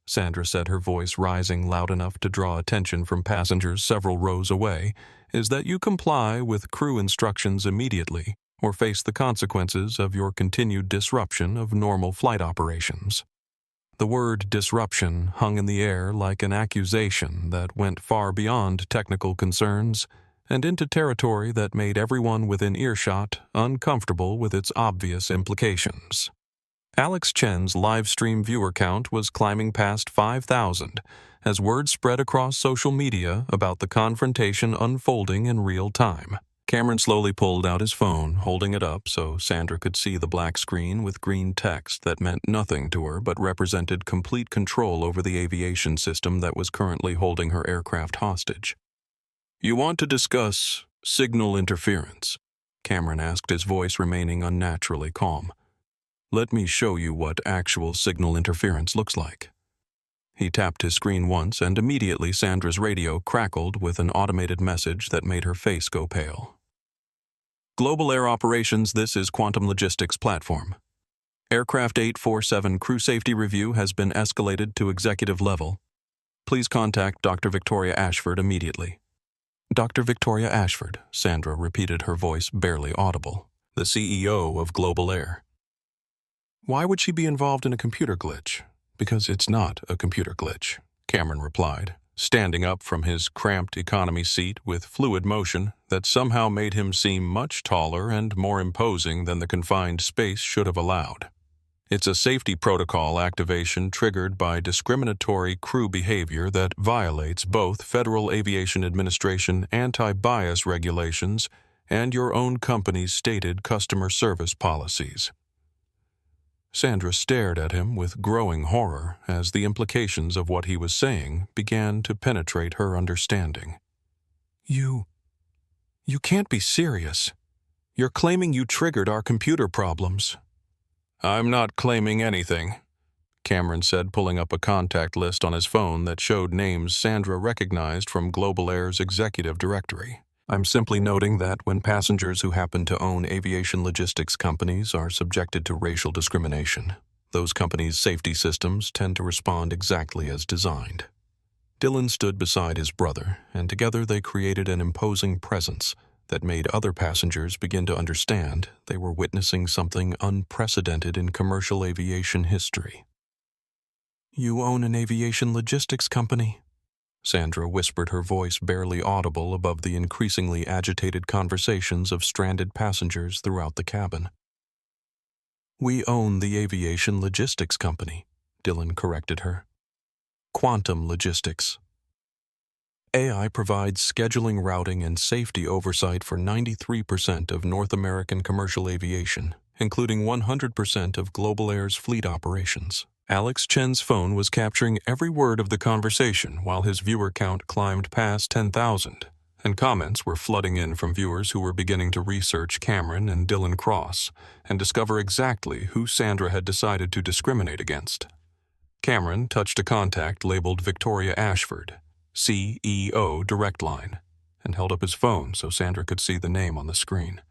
Sandra said, her voice rising loud enough to draw attention from passengers several rows away, is that you comply with crew instructions immediately or face the consequences of your continued disruption of normal flight operations. The word disruption hung in the air like an accusation that went far beyond technical concerns and into territory that made everyone within earshot uncomfortable with its obvious implications. Alex Chen's livestream viewer count was climbing past 5,000 as word spread across social media about the confrontation unfolding in real time. Cameron slowly pulled out his phone, holding it up so Sandra could see the black screen with green text that meant nothing to her but represented complete control over the aviation system that was currently holding her aircraft hostage. You want to discuss signal interference? Cameron asked, his voice remaining unnaturally calm. Let me show you what actual signal interference looks like. He tapped his screen once, and immediately Sandra's radio crackled with an automated message that made her face go pale. Global Air Operations, this is Quantum Logistics Platform. Aircraft 847 crew safety review has been escalated to executive level. Please contact Dr. Victoria Ashford immediately. Dr. Victoria Ashford, Sandra repeated, her voice barely audible. The CEO of Global Air. Why would she be involved in a computer glitch? Because it's not a computer glitch, Cameron replied, standing up from his cramped economy seat with fluid motion that somehow made him seem much taller and more imposing than the confined space should have allowed. It's a safety protocol activation triggered by discriminatory crew behavior that violates both Federal Aviation Administration anti-bias regulations and your own company's stated customer service policies. Sandra stared at him with growing horror as the implications of what he was saying began to penetrate her understanding. You can't be serious. You're claiming you triggered our computer problems. I'm not claiming anything, Cameron said, pulling up a contact list on his phone that showed names Sandra recognized from Global Air's executive directory. I'm simply noting that when passengers who happen to own aviation logistics companies are subjected to racial discrimination, those companies' safety systems tend to respond exactly as designed. Dylan stood beside his brother, and together they created an imposing presence that made other passengers begin to understand they were witnessing something unprecedented in commercial aviation history. You own an aviation logistics company? Sandra whispered, her voice barely audible above the increasingly agitated conversations of stranded passengers throughout the cabin. We own the aviation logistics company, Dylan corrected her. Quantum Logistics. AI provides scheduling, routing, and safety oversight for 93% of North American commercial aviation, including 100% of Global Air's fleet operations. Alex Chen's phone was capturing every word of the conversation while his viewer count climbed past 10,000, and comments were flooding in from viewers who were beginning to research Cameron and Dylan Cross and discover exactly who Sandra had decided to discriminate against. Cameron touched a contact labeled Victoria Ashford, CEO Direct Line, and held up his phone so Sandra could see the name on the screen.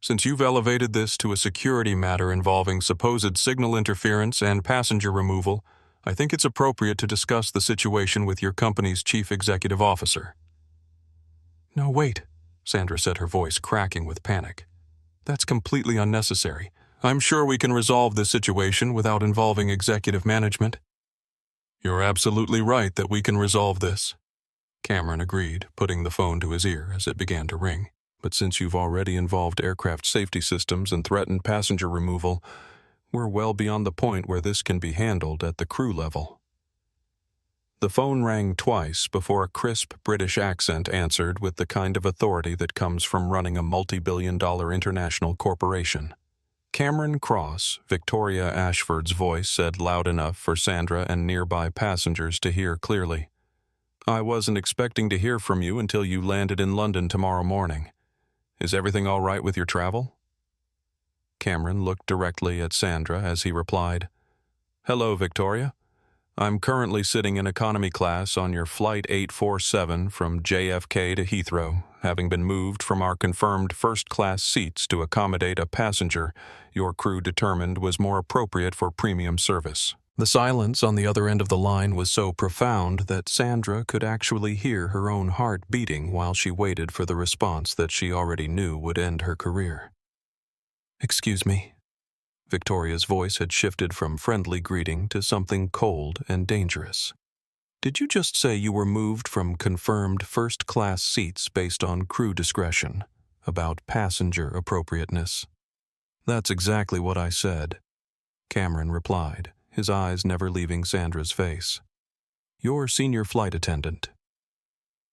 Since you've elevated this to a security matter involving supposed signal interference and passenger removal, I think it's appropriate to discuss the situation with your company's chief executive officer. No, wait, Sandra said, her voice cracking with panic. That's completely unnecessary. I'm sure we can resolve this situation without involving executive management. You're absolutely right that we can resolve this, Cameron agreed, putting the phone to his ear as it began to ring. But since you've already involved aircraft safety systems and threatened passenger removal, we're well beyond the point where this can be handled at the crew level. The phone rang twice before a crisp British accent answered with the kind of authority that comes from running a multi-billion-dollar international corporation. Cameron Cross, Victoria Ashford's voice said loud enough for Sandra and nearby passengers to hear clearly. I wasn't expecting to hear from you until you landed in London tomorrow morning. Is everything all right with your travel? Cameron looked directly at Sandra as he replied, Hello, Victoria. I'm currently sitting in economy class on your Flight 847 from JFK to Heathrow, having been moved from our confirmed first-class seats to accommodate a passenger your crew determined was more appropriate for premium service. The silence on the other end of the line was so profound that Sandra could actually hear her own heart beating while she waited for the response that she already knew would end her career. Excuse me. Victoria's voice had shifted from friendly greeting to something cold and dangerous. Did you just say you were moved from confirmed first-class seats based on crew discretion, about passenger appropriateness? That's exactly what I said, Cameron replied, his eyes never leaving Sandra's face. Your senior flight attendant.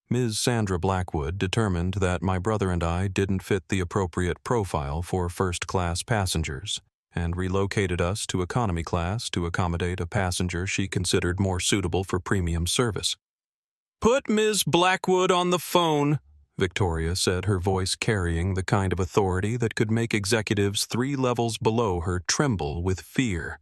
Ms. Sandra Blackwood determined that my brother and I didn't fit the appropriate profile for first-class passengers, and relocated us to economy class to accommodate a passenger she considered more suitable for premium service. Put Ms. Blackwood on the phone, Victoria said, her voice carrying the kind of authority that could make executives 3 levels below her tremble with fear.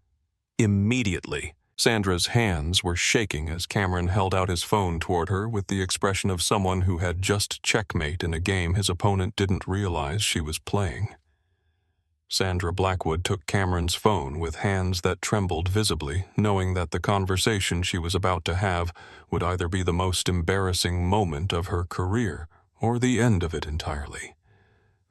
Immediately. Sandra's hands were shaking as Cameron held out his phone toward her with the expression of someone who had just checkmate in a game his opponent didn't realize she was playing. Sandra Blackwood took Cameron's phone with hands that trembled visibly, knowing that the conversation she was about to have would either be the most embarrassing moment of her career or the end of it entirely.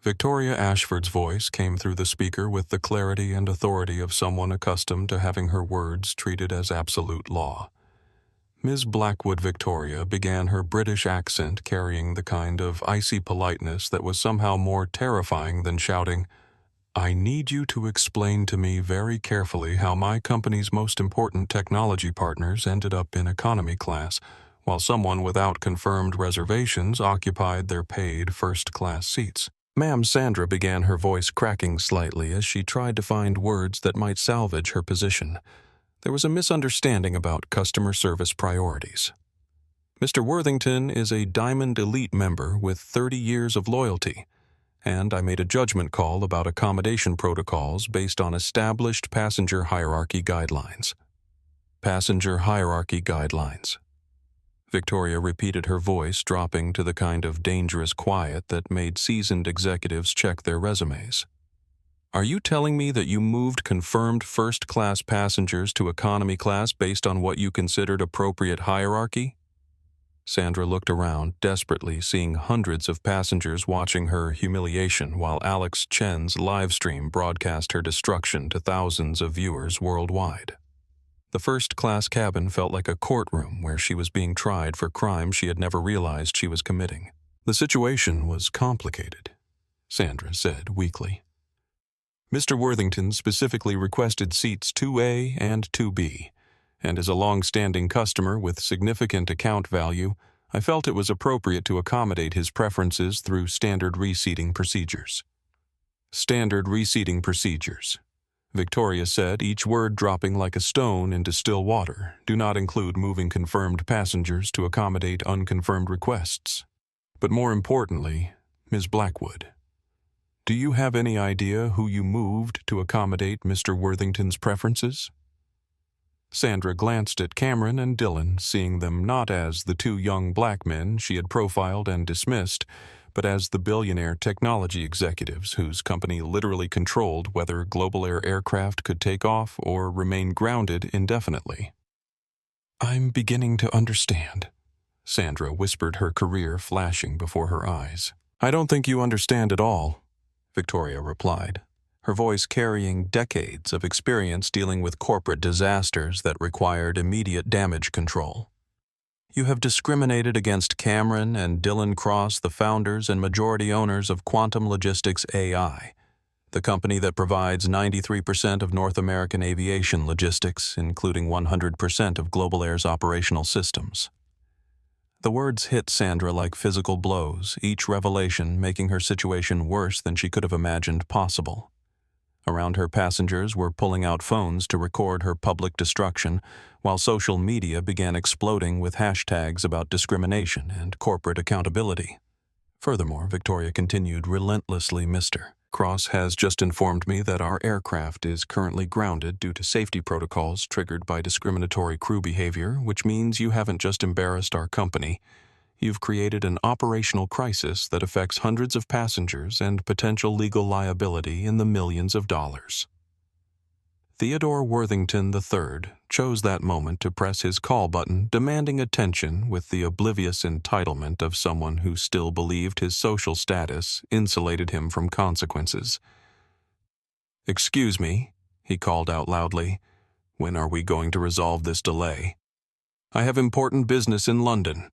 Victoria Ashford's voice came through the speaker with the clarity and authority of someone accustomed to having her words treated as absolute law. Ms. Blackwood Victoria began her British accent carrying the kind of icy politeness that was somehow more terrifying than shouting, I need you to explain to me very carefully how my company's most important technology partners ended up in economy class, while someone without confirmed reservations occupied their paid first-class seats. Ma'am Sandra began, her voice cracking slightly as she tried to find words that might salvage her position. There was a misunderstanding about customer service priorities. Mr. Worthington is a Diamond Elite member with 30 years of loyalty, and I made a judgment call about accommodation protocols based on established passenger hierarchy guidelines. Passenger hierarchy guidelines. Victoria repeated, her voice dropping to the kind of dangerous quiet that made seasoned executives check their resumes. Are you telling me that you moved confirmed first-class passengers to economy class based on what you considered appropriate hierarchy? Sandra looked around, desperately seeing hundreds of passengers watching her humiliation while Alex Chen's livestream broadcast her destruction to thousands of viewers worldwide. The first-class cabin felt like a courtroom where she was being tried for crimes she had never realized she was committing. The situation was complicated, Sandra said weakly. Mr. Worthington specifically requested seats 2A and 2B, and as a long-standing customer with significant account value, I felt it was appropriate to accommodate his preferences through standard reseating procedures. Standard reseating procedures, Victoria said, each word dropping like a stone into still water, do not include moving confirmed passengers to accommodate unconfirmed requests. But more importantly, Ms. Blackwood, do you have any idea who you moved to accommodate Mr. Worthington's preferences? Sandra glanced at Cameron and Dylan, seeing them not as the 2 young black men she had profiled and dismissed, but as the billionaire technology executives whose company literally controlled whether Global Air aircraft could take off or remain grounded indefinitely. I'm beginning to understand, Sandra whispered, her career flashing before her eyes. I don't think you understand at all, Victoria replied, her voice carrying decades of experience dealing with corporate disasters that required immediate damage control. You have discriminated against Cameron and Dylan Cross, the founders and majority owners of Quantum Logistics AI, the company that provides 93% of North American aviation logistics, including 100% of Global Air's operational systems. The words hit Sandra like physical blows, each revelation making her situation worse than she could have imagined possible. Around her, passengers were pulling out phones to record her public destruction, while social media began exploding with hashtags about discrimination and corporate accountability. Furthermore, Victoria continued relentlessly, "Mr. Cross has just informed me that our aircraft is currently grounded due to safety protocols triggered by discriminatory crew behavior, which means you haven't just embarrassed our company. You've created an operational crisis that affects hundreds of passengers and potential legal liability in the millions of dollars." Theodore Worthington III chose that moment to press his call button, demanding attention with the oblivious entitlement of someone who still believed his social status insulated him from consequences. "Excuse me," he called out loudly. "When are we going to resolve this delay? I have important business in London."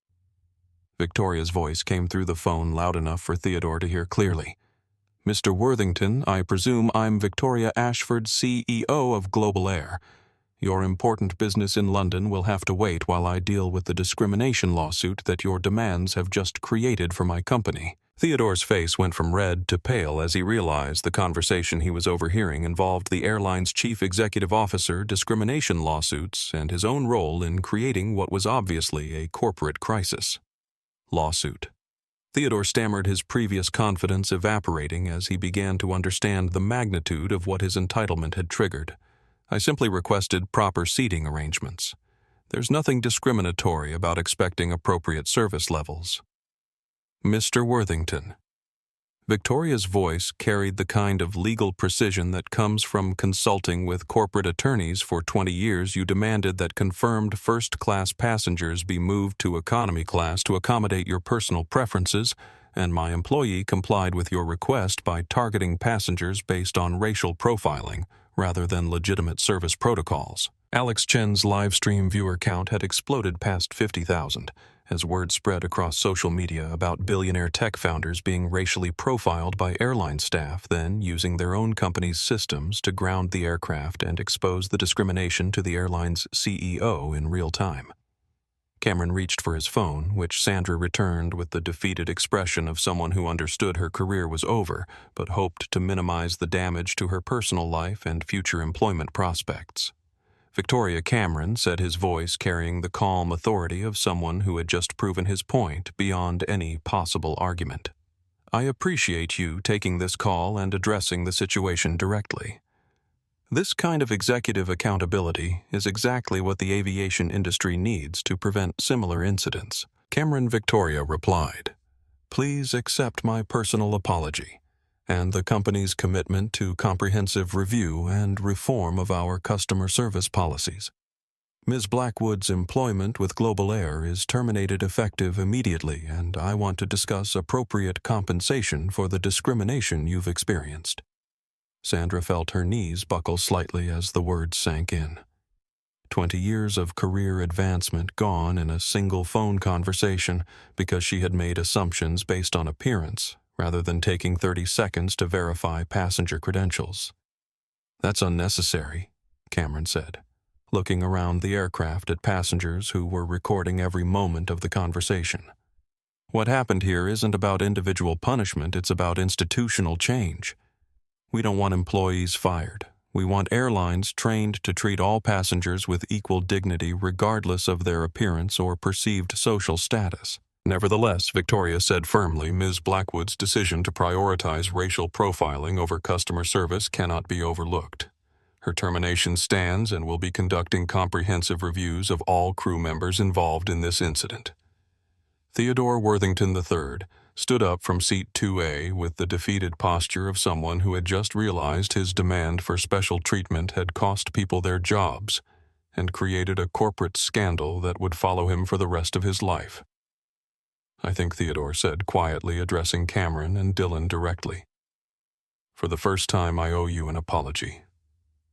Victoria's voice came through the phone loud enough for Theodore to hear clearly. "Mr. Worthington, I presume I'm Victoria Ashford, CEO of Global Air. Your important business in London will have to wait while I deal with the discrimination lawsuit that your demands have just created for my company." Theodore's face went from red to pale as he realized the conversation he was overhearing involved the airline's chief executive officer, discrimination lawsuits, and his own role in creating what was obviously a corporate crisis. Lawsuit. Theodore stammered, his previous confidence evaporating as he began to understand the magnitude of what his entitlement had triggered. "I simply requested proper seating arrangements. There's nothing discriminatory about expecting appropriate service levels." "Mr. Worthington." Victoria's voice carried the kind of legal precision that comes from consulting with corporate attorneys for 20 years. "You demanded that confirmed first-class passengers be moved to economy class to accommodate your personal preferences, and my employee complied with your request by targeting passengers based on racial profiling rather than legitimate service protocols." Alex Chen's livestream viewer count had exploded past 50,000. As word spread across social media about billionaire tech founders being racially profiled by airline staff, then using their own company's systems to ground the aircraft and expose the discrimination to the airline's CEO in real time. Cameron reached for his phone, which Sandra returned with the defeated expression of someone who understood her career was over, but hoped to minimize the damage to her personal life and future employment prospects. Victoria Cameron said, his voice carrying the calm authority of someone who had just proven his point beyond any possible argument. "I appreciate you taking this call and addressing the situation directly. This kind of executive accountability is exactly what the aviation industry needs to prevent similar incidents." Cameron Victoria replied, "Please accept my personal apology and the company's commitment to comprehensive review and reform of our customer service policies. Ms. Blackwood's employment with Global Air is terminated effective immediately, and I want to discuss appropriate compensation for the discrimination you've experienced." Sandra felt her knees buckle slightly as the words sank in. 20 years of career advancement gone in a single phone conversation because she had made assumptions based on appearance, rather than taking 30 seconds to verify passenger credentials. "That's unnecessary," Cameron said, looking around the aircraft at passengers who were recording every moment of the conversation. "What happened here isn't about individual punishment, it's about institutional change. We don't want employees fired. We want airlines trained to treat all passengers with equal dignity regardless of their appearance or perceived social status." Nevertheless, Victoria said firmly, Ms. Blackwood's decision to prioritize racial profiling over customer service cannot be overlooked. Her termination stands and will be conducting comprehensive reviews of all crew members involved in this incident. Theodore Worthington III stood up from seat 2A with the defeated posture of someone who had just realized his demand for special treatment had cost people their jobs and created a corporate scandal that would follow him for the rest of his life. "I think," Theodore said quietly, addressing Cameron and Dylan directly, For the first time, I owe you an apology.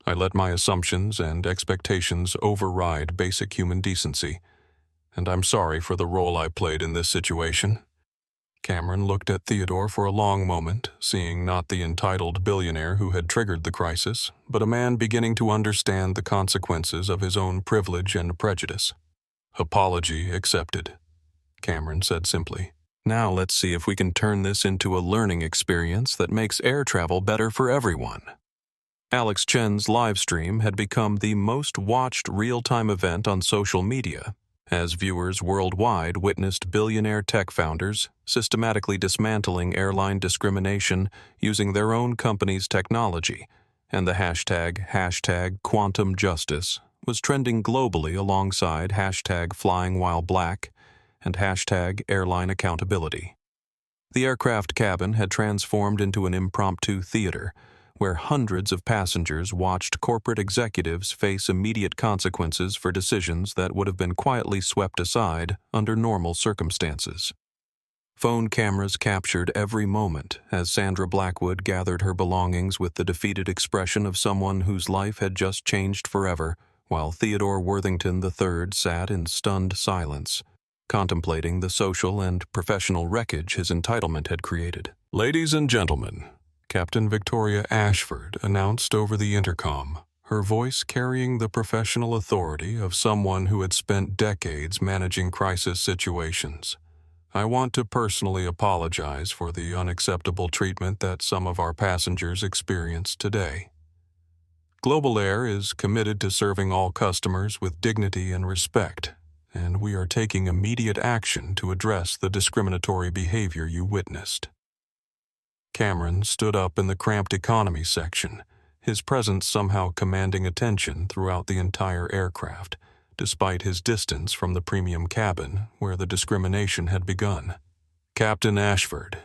I let my assumptions and expectations override basic human decency, and I'm sorry for the role I played in this situation." Cameron looked at Theodore for a long moment, seeing not the entitled billionaire who had triggered the crisis, but a man beginning to understand the consequences of his own privilege and prejudice. "Apology accepted," Cameron said simply. "Now let's see if we can turn this into a learning experience that makes air travel better for everyone." Alex Chen's livestream had become the most watched real-time event on social media, as viewers worldwide witnessed billionaire tech founders systematically dismantling airline discrimination using their own company's technology, and the hashtag Quantum Justice was trending globally alongside hashtag Flying While Black and hashtag Airline Accountability. The aircraft cabin had transformed into an impromptu theater, where hundreds of passengers watched corporate executives face immediate consequences for decisions that would have been quietly swept aside under normal circumstances. Phone cameras captured every moment as Sandra Blackwood gathered her belongings with the defeated expression of someone whose life had just changed forever, while Theodore Worthington III sat in stunned silence, contemplating the social and professional wreckage his entitlement had created. "Ladies and gentlemen," Captain Victoria Ashford announced over the intercom, her voice carrying the professional authority of someone who had spent decades managing crisis situations. "I want to personally apologize for the unacceptable treatment that some of our passengers experienced today. Global Air is committed to serving all customers with dignity and respect, and we are taking immediate action to address the discriminatory behavior you witnessed." Cameron stood up in the cramped economy section, his presence somehow commanding attention throughout the entire aircraft, despite his distance from the premium cabin where the discrimination had begun. "Captain Ashford,"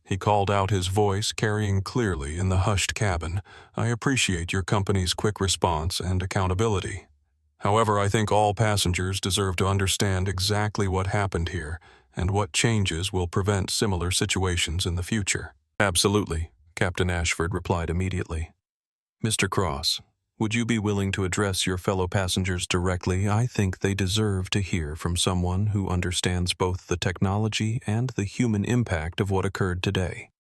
he called out, his voice carrying clearly in the hushed cabin, "I appreciate your company's quick response and accountability. However, I think all passengers deserve to understand exactly what happened here and what changes will prevent similar situations in the future." "Absolutely," Captain Ashford replied immediately. "Mr. Cross, would you be willing to address your fellow passengers directly? I think they deserve to hear from someone who understands both the technology and the human impact of what occurred today."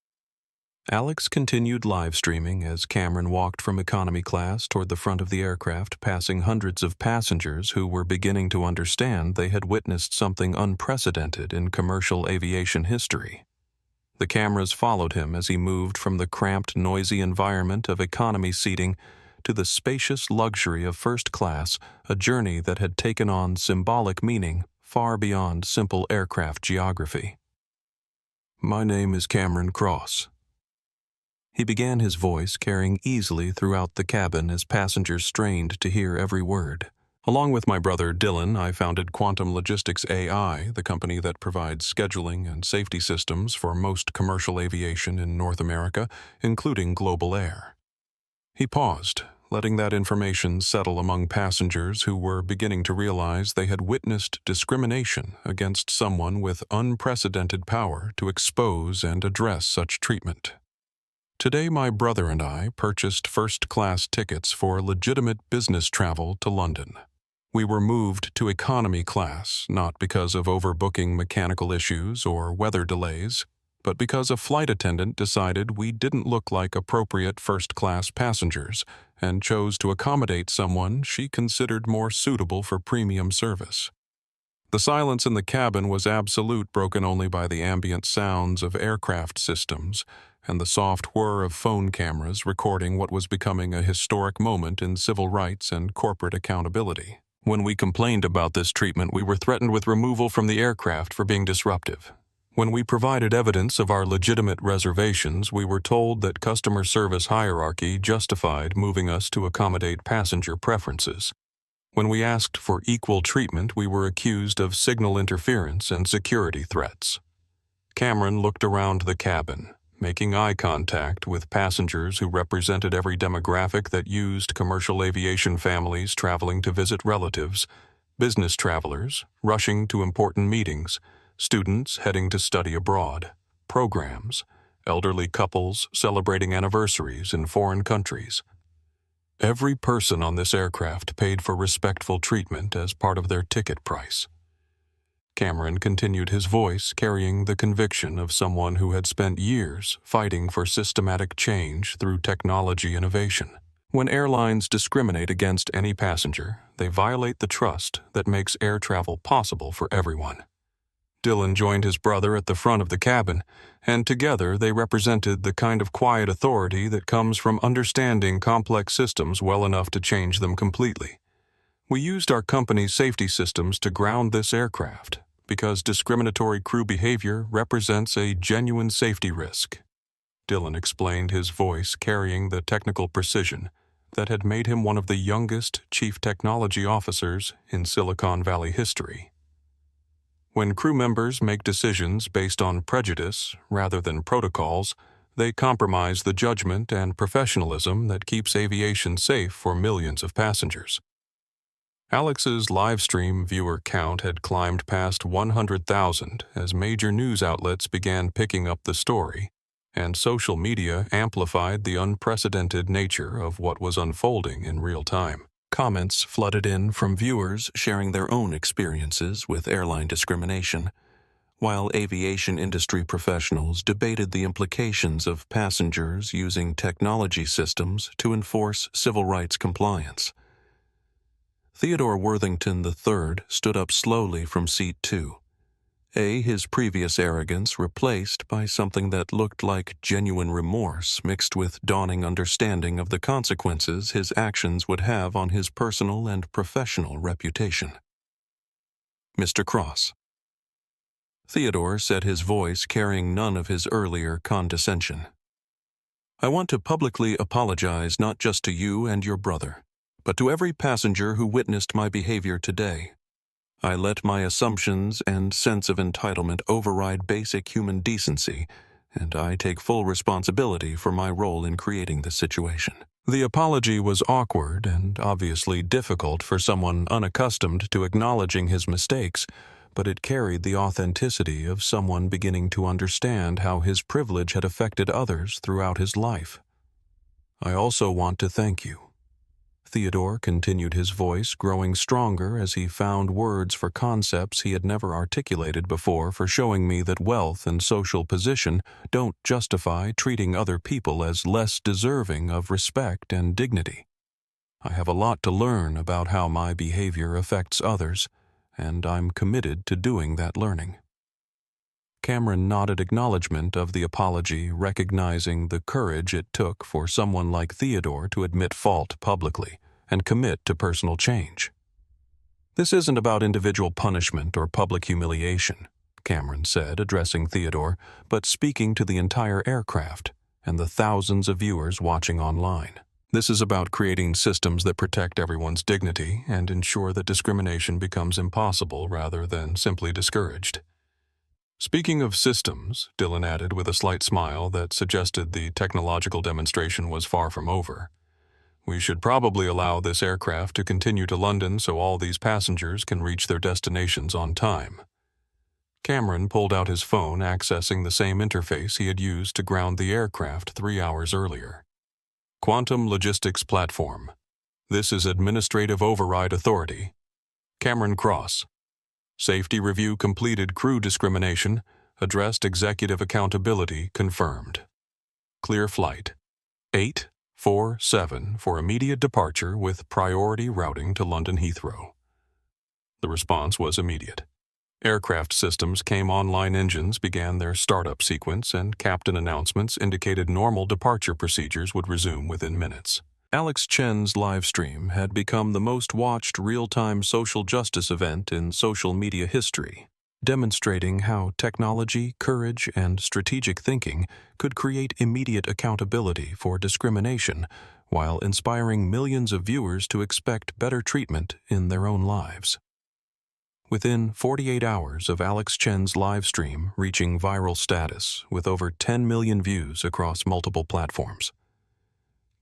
Alex continued live streaming as Cameron walked from economy class toward the front of the aircraft, passing hundreds of passengers who were beginning to understand they had witnessed something unprecedented in commercial aviation history. The cameras followed him as he moved from the cramped, noisy environment of economy seating to the spacious luxury of first class, a journey that had taken on symbolic meaning far beyond simple aircraft geography. "My name is Cameron Cross." He began, his voice carrying easily throughout the cabin as passengers strained to hear every word. "Along with my brother Dylan, I founded Quantum Logistics AI, the company that provides scheduling and safety systems for most commercial aviation in North America, including Global Air." He paused, letting that information settle among passengers who were beginning to realize they had witnessed discrimination against someone with unprecedented power to expose and address such treatment. "Today, my brother and I purchased first-class tickets for legitimate business travel to London. We were moved to economy class not because of overbooking mechanical issues or weather delays, but because a flight attendant decided we didn't look like appropriate first-class passengers and chose to accommodate someone she considered more suitable for premium service. The silence in the cabin was absolute, broken only by the ambient sounds of aircraft systems and the soft whir of phone cameras recording what was becoming a historic moment in civil rights and corporate accountability. When we complained about this treatment, we were threatened with removal from the aircraft for being disruptive. When we provided evidence of our legitimate reservations, we were told that customer service hierarchy justified moving us to accommodate passenger preferences. When we asked for equal treatment, we were accused of signal interference and security threats." Cameron looked around the cabin, making eye contact with passengers who represented every demographic that used commercial aviation: families traveling to visit relatives, business travelers rushing to important meetings, students heading to study abroad, programs, elderly couples celebrating anniversaries in foreign countries. Every person on this aircraft paid for respectful treatment as part of their ticket price. Cameron continued, his voice carrying the conviction of someone who had spent years fighting for systematic change through technology innovation. When airlines discriminate against any passenger, they violate the trust that makes air travel possible for everyone. Dylan joined his brother at the front of the cabin, and together they represented the kind of quiet authority that comes from understanding complex systems well enough to change them completely. We used our company's safety systems to ground this aircraft, because discriminatory crew behavior represents a genuine safety risk. Dylan explained, his voice carrying the technical precision that had made him one of the youngest chief technology officers in Silicon Valley history. When crew members make decisions based on prejudice rather than protocols, they compromise the judgment and professionalism that keeps aviation safe for millions of passengers. Alex's livestream viewer count had climbed past 100,000 as major news outlets began picking up the story, and social media amplified the unprecedented nature of what was unfolding in real time. Comments flooded in from viewers sharing their own experiences with airline discrimination, while aviation industry professionals debated the implications of passengers using technology systems to enforce civil rights compliance. Theodore Worthington III stood up slowly from seat 2. His previous arrogance replaced by something that looked like genuine remorse mixed with dawning understanding of the consequences his actions would have on his personal and professional reputation. Mr. Cross. Theodore said, his voice carrying none of his earlier condescension. I want to publicly apologize not just to you and your brother, but to every passenger who witnessed my behavior today. I let my assumptions and sense of entitlement override basic human decency, and I take full responsibility for my role in creating this situation. The apology was awkward and obviously difficult for someone unaccustomed to acknowledging his mistakes, but it carried the authenticity of someone beginning to understand how his privilege had affected others throughout his life. I also want to thank you. Theodore continued, his voice growing stronger as he found words for concepts he had never articulated before, for showing me that wealth and social position don't justify treating other people as less deserving of respect and dignity. I have a lot to learn about how my behavior affects others, and I'm committed to doing that learning. Cameron nodded acknowledgement of the apology, recognizing the courage it took for someone like Theodore to admit fault publicly and commit to personal change. This isn't about individual punishment or public humiliation, Cameron said, addressing Theodore, but speaking to the entire aircraft and the thousands of viewers watching online. This is about creating systems that protect everyone's dignity and ensure that discrimination becomes impossible rather than simply discouraged. Speaking of systems, Dylan added with a slight smile that suggested the technological demonstration was far from over, we should probably allow this aircraft to continue to London so all these passengers can reach their destinations on time. Cameron pulled out his phone, accessing the same interface he had used to ground the aircraft 3 hours earlier. Quantum Logistics Platform. This is Administrative Override Authority. Cameron Cross. Safety review completed. Crew discrimination. Addressed executive accountability confirmed. Clear flight. 847 for immediate departure with priority routing to London Heathrow. The response was immediate. Aircraft systems came online, engines began their startup sequence, and captain announcements indicated normal departure procedures would resume within minutes. Alex Chen's livestream had become the most watched real-time social justice event in social media history, demonstrating how technology, courage, and strategic thinking could create immediate accountability for discrimination while inspiring millions of viewers to expect better treatment in their own lives. Within 48 hours of Alex Chen's livestream reaching viral status with over 10 million views across multiple platforms,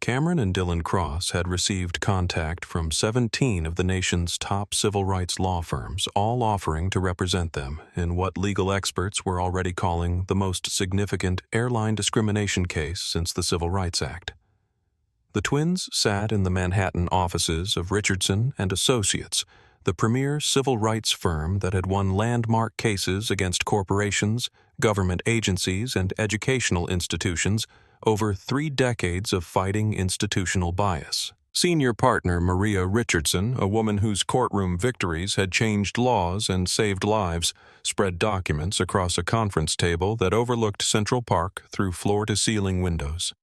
Cameron and Dylan Cross had received contact from 17 of the nation's top civil rights law firms, all offering to represent them in what legal experts were already calling the most significant airline discrimination case since the Civil Rights Act. The twins sat in the Manhattan offices of Richardson and Associates, the premier civil rights firm that had won landmark cases against corporations, government agencies, and educational institutions over 3 decades of fighting institutional bias. Senior partner Maria Richardson, a woman whose courtroom victories had changed laws and saved lives, spread documents across a conference table that overlooked Central Park through floor-to-ceiling windows.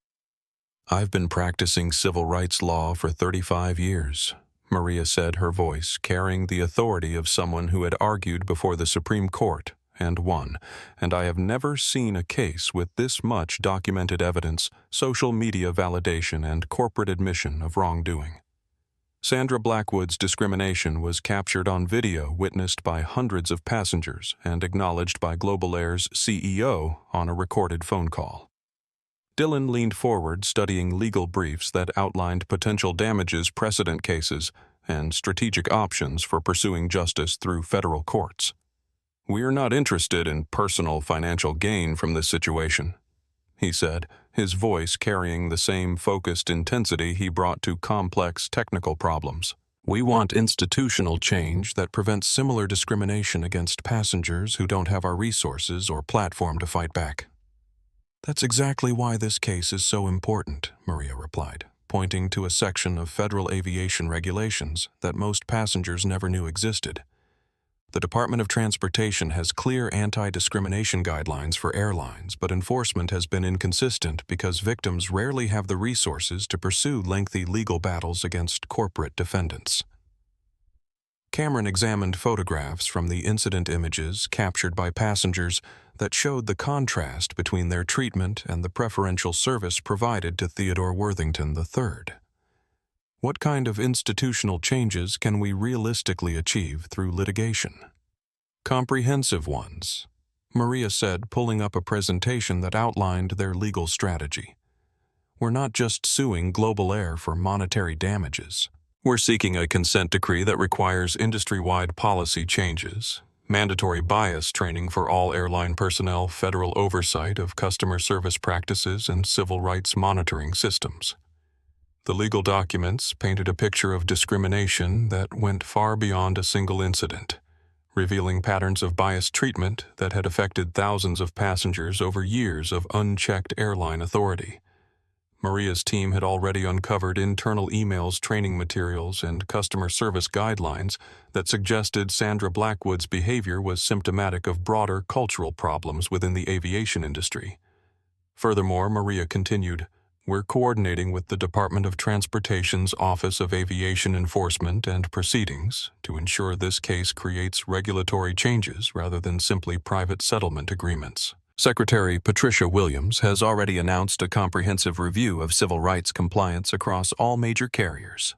"I've been practicing civil rights law for 35 years, Maria said, her voice carrying the authority of someone who had argued before the Supreme Court and won, and I have never seen a case with this much documented evidence, social media validation, and corporate admission of wrongdoing." Sandra Blackwood's discrimination was captured on video, witnessed by hundreds of passengers, and acknowledged by Global Air's CEO on a recorded phone call. Dylan leaned forward, studying legal briefs that outlined potential damages precedent cases and strategic options for pursuing justice through federal courts. "We're not interested in personal financial gain from this situation," he said, his voice carrying the same focused intensity he brought to complex technical problems. "We want institutional change that prevents similar discrimination against passengers who don't have our resources or platform to fight back." "That's exactly why this case is so important," Maria replied, pointing to a section of federal aviation regulations that most passengers never knew existed. "The Department of Transportation has clear anti-discrimination guidelines for airlines, but enforcement has been inconsistent because victims rarely have the resources to pursue lengthy legal battles against corporate defendants." Cameron examined photographs from the incident images captured by passengers that showed the contrast between their treatment and the preferential service provided to Theodore Worthington III. "What kind of institutional changes can we realistically achieve through litigation?" "Comprehensive ones," Maria said, pulling up a presentation that outlined their legal strategy. "We're not just suing Global Air for monetary damages. We're seeking a consent decree that requires industry-wide policy changes, mandatory bias training for all airline personnel, federal oversight of customer service practices, and civil rights monitoring systems." The legal documents painted a picture of discrimination that went far beyond a single incident, revealing patterns of biased treatment that had affected thousands of passengers over years of unchecked airline authority. Maria's team had already uncovered internal emails, training materials, and customer service guidelines that suggested Sandra Blackwood's behavior was symptomatic of broader cultural problems within the aviation industry. Furthermore, Maria continued, "We're coordinating with the Department of Transportation's Office of Aviation Enforcement and Proceedings to ensure this case creates regulatory changes rather than simply private settlement agreements." Secretary Patricia Williams has already announced a comprehensive review of civil rights compliance across all major carriers.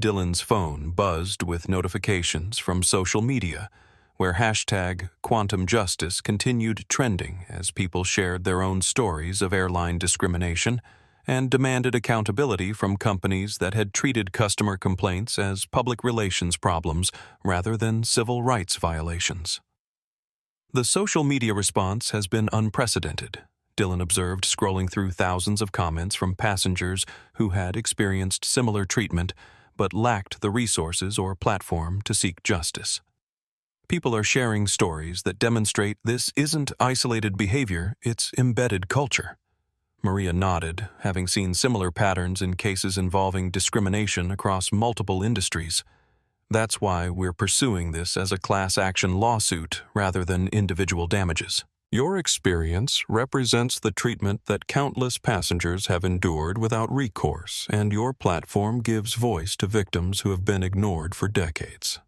Dylan's phone buzzed with notifications from social media, where #QuantumJustice continued trending as people shared their own stories of airline discrimination and demanded accountability from companies that had treated customer complaints as public relations problems rather than civil rights violations. "The social media response has been unprecedented," Dylan observed, scrolling through thousands of comments from passengers who had experienced similar treatment but lacked the resources or platform to seek justice. "People are sharing stories that demonstrate this isn't isolated behavior, it's embedded culture." Maria nodded, having seen similar patterns in cases involving discrimination across multiple industries. "That's why we're pursuing this as a class action lawsuit rather than individual damages." "Your experience represents the treatment that countless passengers have endured without recourse, and your platform gives voice to victims who have been ignored for decades."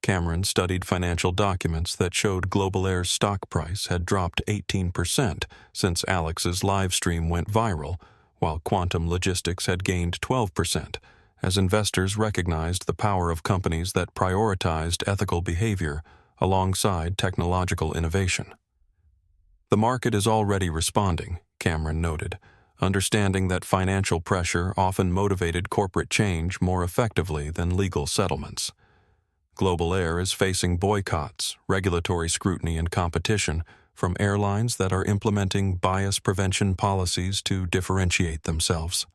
Cameron studied financial documents that showed Global Air's stock price had dropped 18% since Alex's livestream went viral, while Quantum Logistics had gained 12%, as investors recognized the power of companies that prioritized ethical behavior alongside technological innovation. "The market is already responding," Cameron noted. understanding that financial pressure often motivated corporate change more effectively than legal settlements. Global Air is facing boycotts, regulatory scrutiny, and competition from airlines that are implementing bias prevention policies to differentiate themselves.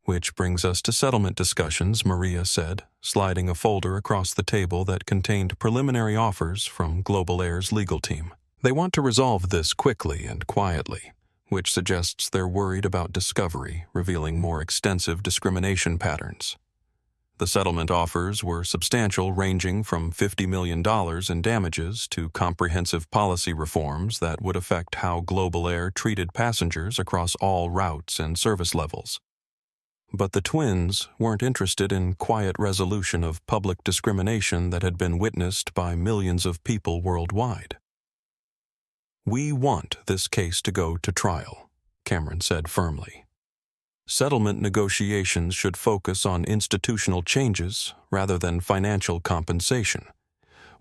Which brings us to settlement discussions, Maria said, sliding a folder across the table that contained preliminary offers from Global Air's legal team. They want to resolve this quickly and quietly, which suggests they're worried about discovery revealing more extensive discrimination patterns. The settlement offers were substantial, ranging from $50 million in damages to comprehensive policy reforms that would affect how Global Air treated passengers across all routes and service levels. But the twins weren't interested in quiet resolution of public discrimination that had been witnessed by millions of people worldwide. "We want this case to go to trial," Cameron said firmly. "Settlement negotiations should focus on institutional changes rather than financial compensation.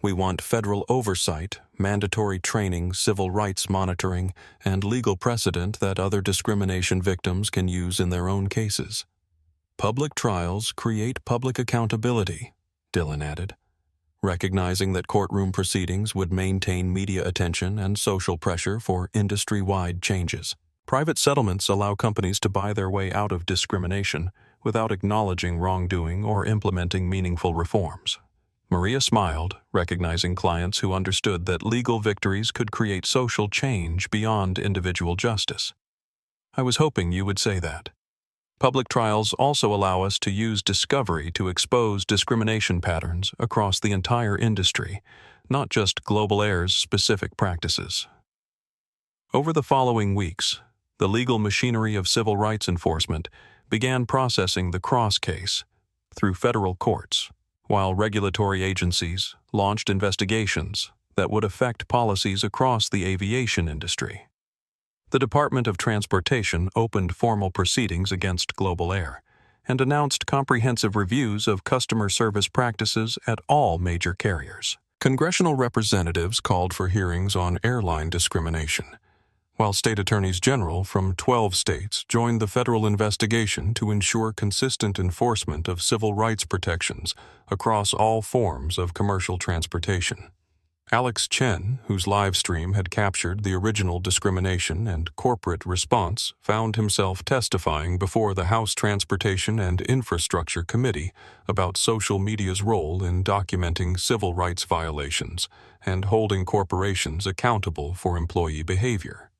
We want federal oversight, mandatory training, civil rights monitoring, and legal precedent that other discrimination victims can use in their own cases. Public trials create public accountability," Dillon added, recognizing that courtroom proceedings would maintain media attention and social pressure for industry-wide changes. Private settlements allow companies to buy their way out of discrimination without acknowledging wrongdoing or implementing meaningful reforms. Maria smiled, recognizing clients who understood that legal victories could create social change beyond individual justice. "I was hoping you would say that. Public trials also allow us to use discovery to expose discrimination patterns across the entire industry, not just Global Air's specific practices." Over the following weeks, the legal machinery of civil rights enforcement began processing the Cross case through federal courts, while regulatory agencies launched investigations that would affect policies across the aviation industry. The Department of Transportation opened formal proceedings against Global Air and announced comprehensive reviews of customer service practices at all major carriers. Congressional representatives called for hearings on airline discrimination, while state attorneys general from 12 states joined the federal investigation to ensure consistent enforcement of civil rights protections across all forms of commercial transportation. Alex Chen, whose live stream had captured the original discrimination and corporate response, found himself testifying before the House Transportation and Infrastructure Committee about social media's role in documenting civil rights violations and holding corporations accountable for employee behavior.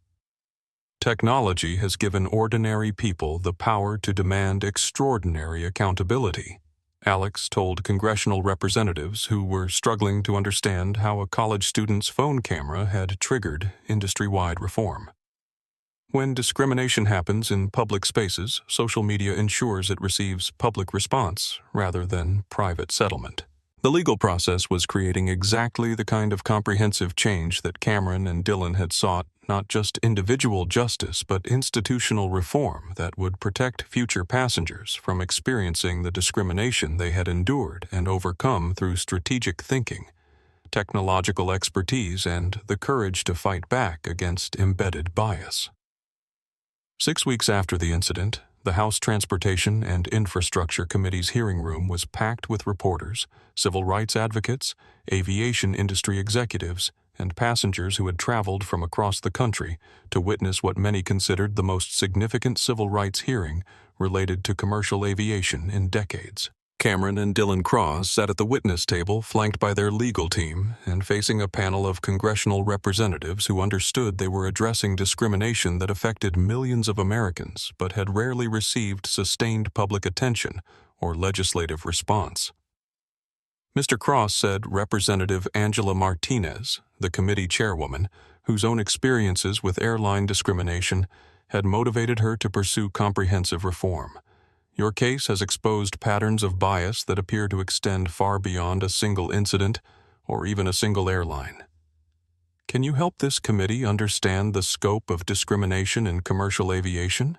Technology has given ordinary people the power to demand extraordinary accountability, Alex told congressional representatives who were struggling to understand how a college student's phone camera had triggered industry-wide reform. When discrimination happens in public spaces, social media ensures it receives public response rather than private settlement. The legal process was creating exactly the kind of comprehensive change that Cameron and Dillon had sought, not just individual justice but institutional reform that would protect future passengers from experiencing the discrimination they had endured and overcome through strategic thinking, technological expertise, and the courage to fight back against embedded bias. 6 weeks after the incident, the House Transportation and Infrastructure Committee's hearing room was packed with reporters, civil rights advocates, aviation industry executives, and passengers who had traveled from across the country to witness what many considered the most significant civil rights hearing related to commercial aviation in decades. Cameron and Dillon Cross sat at the witness table flanked by their legal team and facing a panel of congressional representatives who understood they were addressing discrimination that affected millions of Americans but had rarely received sustained public attention or legislative response. Mr. Cross said Representative Angela Martinez, the committee chairwoman, whose own experiences with airline discrimination had motivated her to pursue comprehensive reform. Your case has exposed patterns of bias that appear to extend far beyond a single incident or even a single airline. Can you help this committee understand the scope of discrimination in commercial aviation?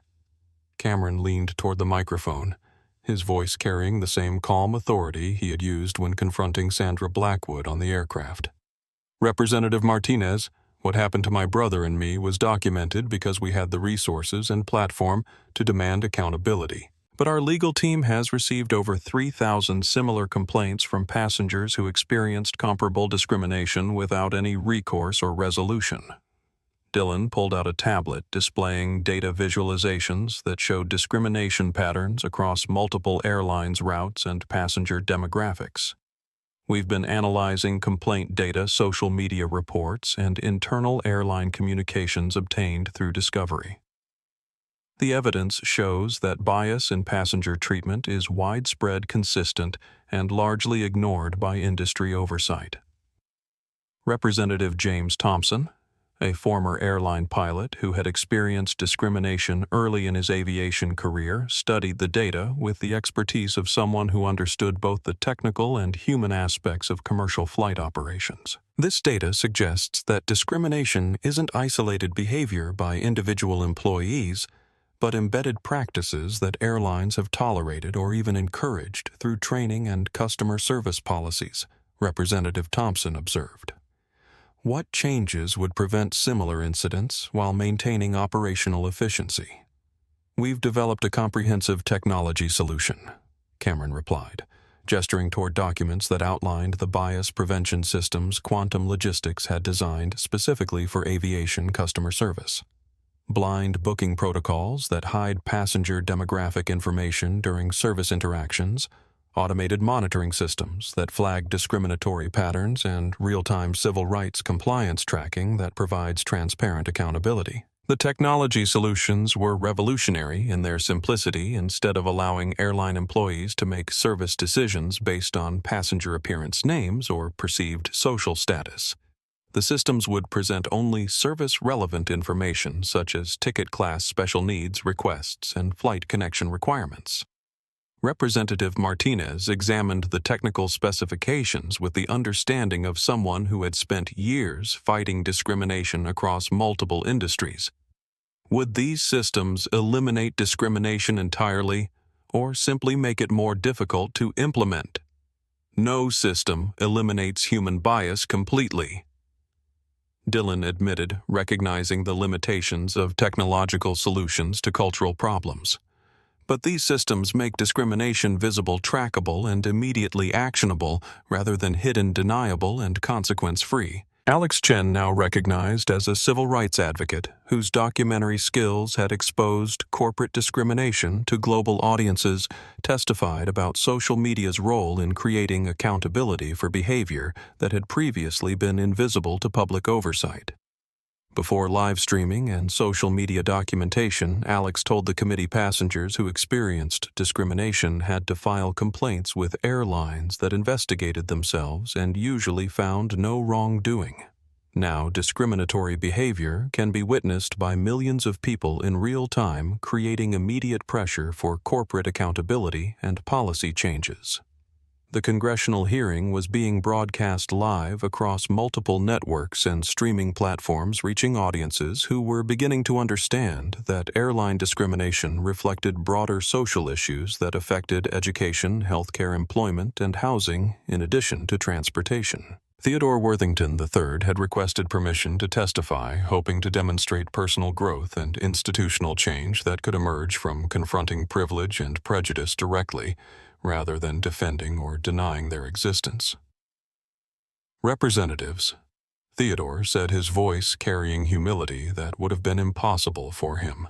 Cameron leaned toward the microphone, his voice carrying the same calm authority he had used when confronting Sandra Blackwood on the aircraft. Representative Martinez, What happened to my brother and me was documented because we had the resources and platform to demand accountability. But our legal team has received over 3,000 similar complaints from passengers who experienced comparable discrimination without any recourse or resolution. Dylan pulled out a tablet displaying data visualizations that showed discrimination patterns across multiple airlines' routes and passenger demographics. We've been analyzing complaint data, social media reports, and internal airline communications obtained through discovery. The evidence shows that bias in passenger treatment is widespread, consistent, and largely ignored by industry oversight. Representative James Thompson, a former airline pilot who had experienced discrimination early in his aviation career, studied the data with the expertise of someone who understood both the technical and human aspects of commercial flight operations. This data suggests that discrimination isn't isolated behavior by individual employees, but embedded practices that airlines have tolerated or even encouraged through training and customer service policies, Representative Thompson observed. What changes would prevent similar incidents while maintaining operational efficiency? We've developed a comprehensive technology solution, Cameron replied, gesturing toward documents that outlined the bias prevention systems Quantum Logistics had designed specifically for aviation customer service. Blind booking protocols that hide passenger demographic information during service interactions, automated monitoring systems that flag discriminatory patterns, and real-time civil rights compliance tracking that provides transparent accountability. The technology solutions were revolutionary in their simplicity. Instead of allowing airline employees to make service decisions based on passenger appearance names or perceived social status, the systems would present only service-relevant information such as ticket class special needs requests and flight connection requirements. Representative Martinez examined the technical specifications with the understanding of someone who had spent years fighting discrimination across multiple industries. Would these systems eliminate discrimination entirely, or simply make it more difficult to implement? No system eliminates human bias completely, Dylan admitted, recognizing the limitations of technological solutions to cultural problems. But these systems make discrimination visible, trackable, and immediately actionable rather than hidden, deniable, and consequence-free. Alex Chen, now recognized as a civil rights advocate whose documentary skills had exposed corporate discrimination to global audiences, testified about social media's role in creating accountability for behavior that had previously been invisible to public oversight. Before live streaming and social media documentation, Alex told the committee passengers who experienced discrimination had to file complaints with airlines that investigated themselves and usually found no wrongdoing. Now, discriminatory behavior can be witnessed by millions of people in real time, creating immediate pressure for corporate accountability and policy changes. The congressional hearing was being broadcast live across multiple networks and streaming platforms, reaching audiences who were beginning to understand that airline discrimination reflected broader social issues that affected education, healthcare, employment, and housing, in addition to transportation. Theodore Worthington III had requested permission to testify, hoping to demonstrate personal growth and institutional change that could emerge from confronting privilege and prejudice directly, rather than defending or denying their existence. Representatives, Theodore said, his voice carrying humility that would have been impossible for him.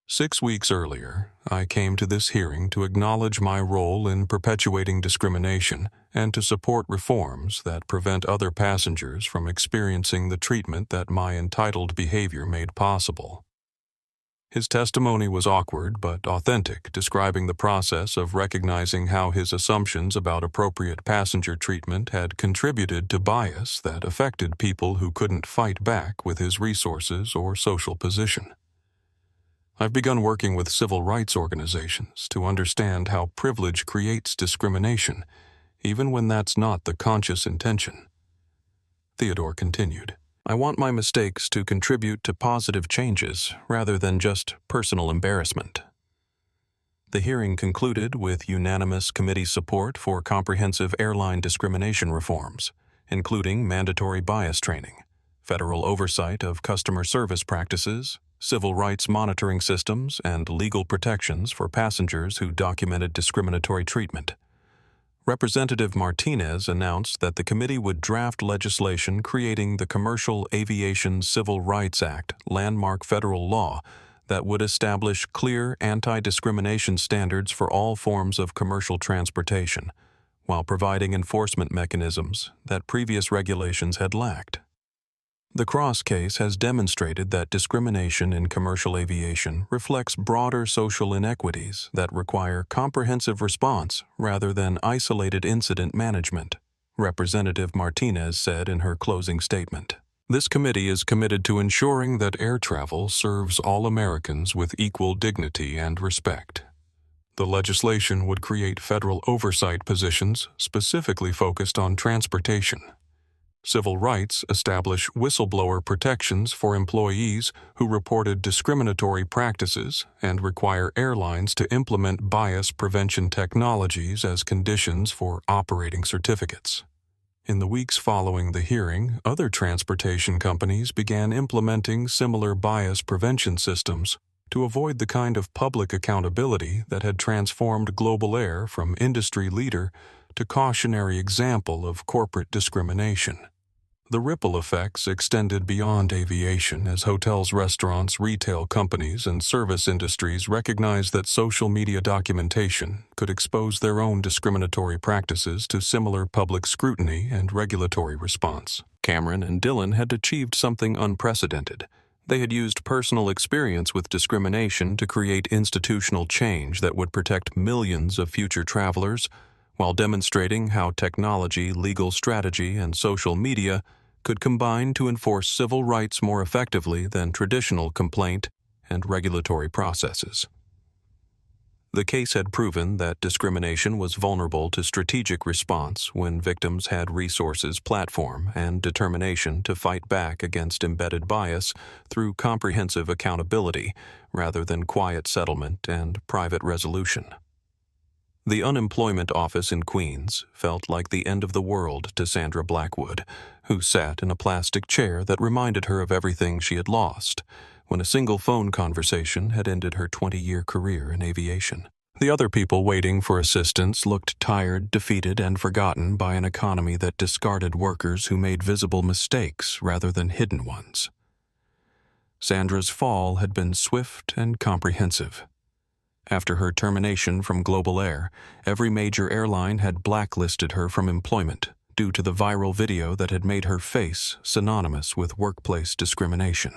6 weeks earlier, I came to this hearing to acknowledge my role in perpetuating discrimination and to support reforms that prevent other passengers from experiencing the treatment that my entitled behavior made possible. His testimony was awkward but authentic, describing the process of recognizing how his assumptions about appropriate passenger treatment had contributed to bias that affected people who couldn't fight back with his resources or social position. I've begun working with civil rights organizations to understand how privilege creates discrimination, even when that's not the conscious intention. Theodore continued, I want my mistakes to contribute to positive changes rather than just personal embarrassment. The hearing concluded with unanimous committee support for comprehensive airline discrimination reforms, including mandatory bias training, federal oversight of customer service practices, civil rights monitoring systems, and legal protections for passengers who documented discriminatory treatment. Representative Martinez announced that the committee would draft legislation creating the Commercial Aviation Civil Rights Act, landmark federal law, that would establish clear anti-discrimination standards for all forms of commercial transportation, while providing enforcement mechanisms that previous regulations had lacked. The Cross case has demonstrated that discrimination in commercial aviation reflects broader social inequities that require comprehensive response rather than isolated incident management, Representative Martinez said in her closing statement. This committee is committed to ensuring that air travel serves all Americans with equal dignity and respect. The legislation would create federal oversight positions specifically focused on transportation. Civil rights establish whistleblower protections for employees who reported discriminatory practices and require airlines to implement bias prevention technologies as conditions for operating certificates. In the weeks following the hearing, other transportation companies began implementing similar bias prevention systems to avoid the kind of public accountability that had transformed Global Air from industry leader to cautionary example of corporate discrimination. The ripple effects extended beyond aviation as hotels, restaurants, retail companies, and service industries recognized that social media documentation could expose their own discriminatory practices to similar public scrutiny and regulatory response. Cameron and Dylan had achieved something unprecedented. They had used personal experience with discrimination to create institutional change that would protect millions of future travelers, while demonstrating how technology, legal strategy, and social media could combine to enforce civil rights more effectively than traditional complaint and regulatory processes. The case had proven that discrimination was vulnerable to strategic response when victims had resources, platform, and determination to fight back against embedded bias through comprehensive accountability rather than quiet settlement and private resolution. The unemployment office in Queens felt like the end of the world to Sandra Blackwood, who sat in a plastic chair that reminded her of everything she had lost when a single phone conversation had ended her 20-year career in aviation. The other people waiting for assistance looked tired, defeated, and forgotten by an economy that discarded workers who made visible mistakes rather than hidden ones. Sandra's fall had been swift and comprehensive. After her termination from Global Air, every major airline had blacklisted her from employment due to the viral video that had made her face synonymous with workplace discrimination.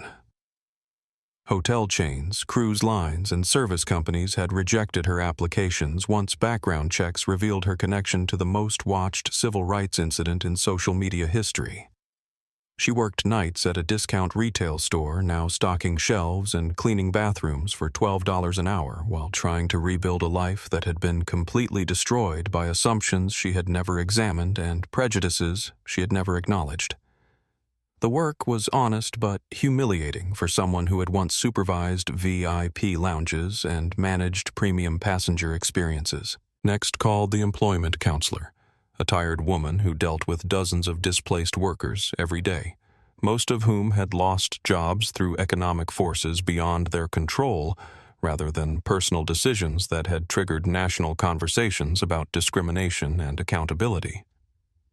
Hotel chains, cruise lines, and service companies had rejected her applications once background checks revealed her connection to the most watched civil rights incident in social media history. She worked nights at a discount retail store, now stocking shelves and cleaning bathrooms for $12 an hour while trying to rebuild a life that had been completely destroyed by assumptions she had never examined and prejudices she had never acknowledged. The work was honest but humiliating for someone who had once supervised VIP lounges and managed premium passenger experiences. Next called the employment counselor, a tired woman who dealt with dozens of displaced workers every day, most of whom had lost jobs through economic forces beyond their control rather than personal decisions that had triggered national conversations about discrimination and accountability.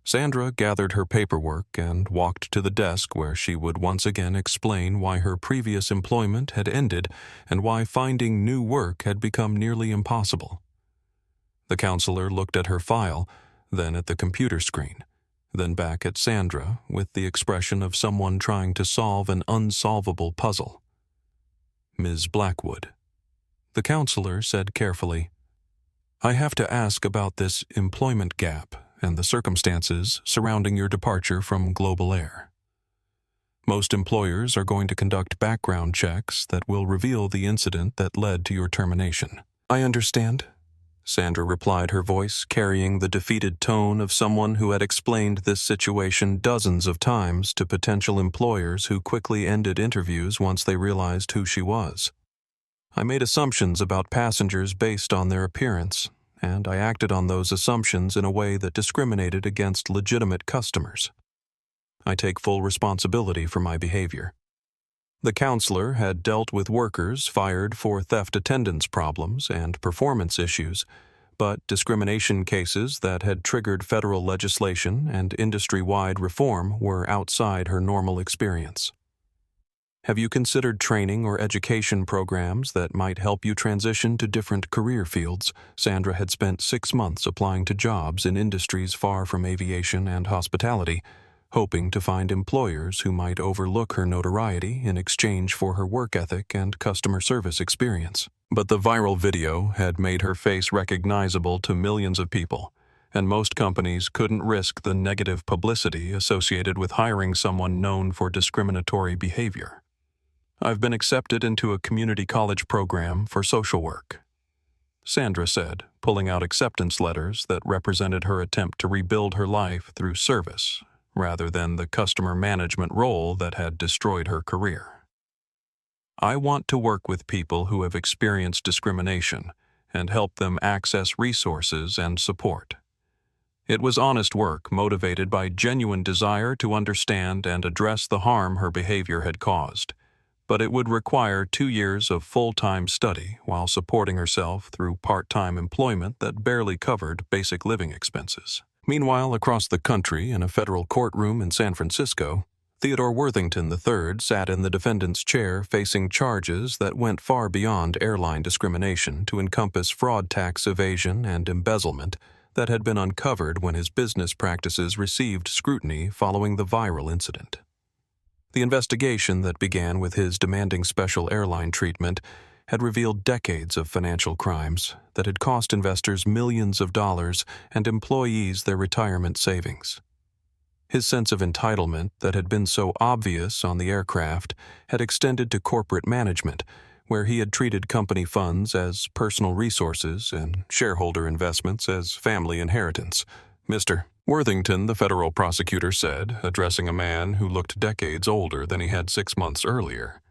Sandra gathered her paperwork and walked to the desk where she would once again explain why her previous employment had ended and why finding new work had become nearly impossible. The counselor looked at her file, then at the computer screen, then back at Sandra with the expression of someone trying to solve an unsolvable puzzle. "Ms. Blackwood," the counselor said carefully, "I have to ask about this employment gap and the circumstances surrounding your departure from Global Air. Most employers are going to conduct background checks that will reveal the incident that led to your termination." "I understand," Sandra replied, her voice carrying the defeated tone of someone who had explained this situation dozens of times to potential employers who quickly ended interviews once they realized who she was. "I made assumptions about passengers based on their appearance, and I acted on those assumptions in a way that discriminated against legitimate customers. I take full responsibility for my behavior. The counselor had dealt with workers fired for theft attendance problems and performance issues, but discrimination cases that had triggered federal legislation and industry-wide reform were outside her normal experience. Have you considered training or education programs that might help you transition to different career fields? Sandra had spent 6 months applying to jobs in industries far from aviation and hospitality, hoping to find employers who might overlook her notoriety in exchange for her work ethic and customer service experience. But the viral video had made her face recognizable to millions of people, and most companies couldn't risk the negative publicity associated with hiring someone known for discriminatory behavior. I've been accepted into a community college program for social work, Sandra said, pulling out acceptance letters that represented her attempt to rebuild her life through service, rather than the customer management role that had destroyed her career. I want to work with people who have experienced discrimination and help them access resources and support. It was honest work motivated by genuine desire to understand and address the harm her behavior had caused, but it would require 2 years of full-time study while supporting herself through part-time employment that barely covered basic living expenses. Meanwhile, across the country in a federal courtroom in San Francisco, Theodore Worthington III sat in the defendant's chair facing charges that went far beyond airline discrimination to encompass fraud, tax evasion, and embezzlement that had been uncovered when his business practices received scrutiny following the viral incident. The investigation that began with his demanding special airline treatment had revealed decades of financial crimes that had cost investors millions of dollars and employees their retirement savings. His sense of entitlement that had been so obvious on the aircraft had extended to corporate management, where he had treated company funds as personal resources and shareholder investments as family inheritance. Mr. Worthington, the federal prosecutor said, addressing a man who looked decades older than he had 6 months earlier,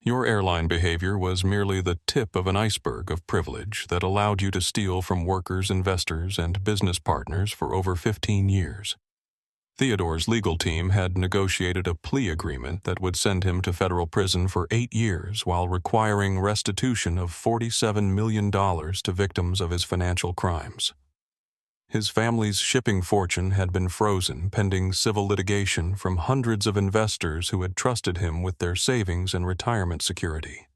your airline behavior was merely the tip of an iceberg of privilege that allowed you to steal from workers, investors, and business partners for over 15 years. Theodore's legal team had negotiated a plea agreement that would send him to federal prison for 8 years while requiring restitution of $47 million to victims of his financial crimes. His family's shipping fortune had been frozen pending civil litigation from hundreds of investors who had trusted him with their savings and retirement security.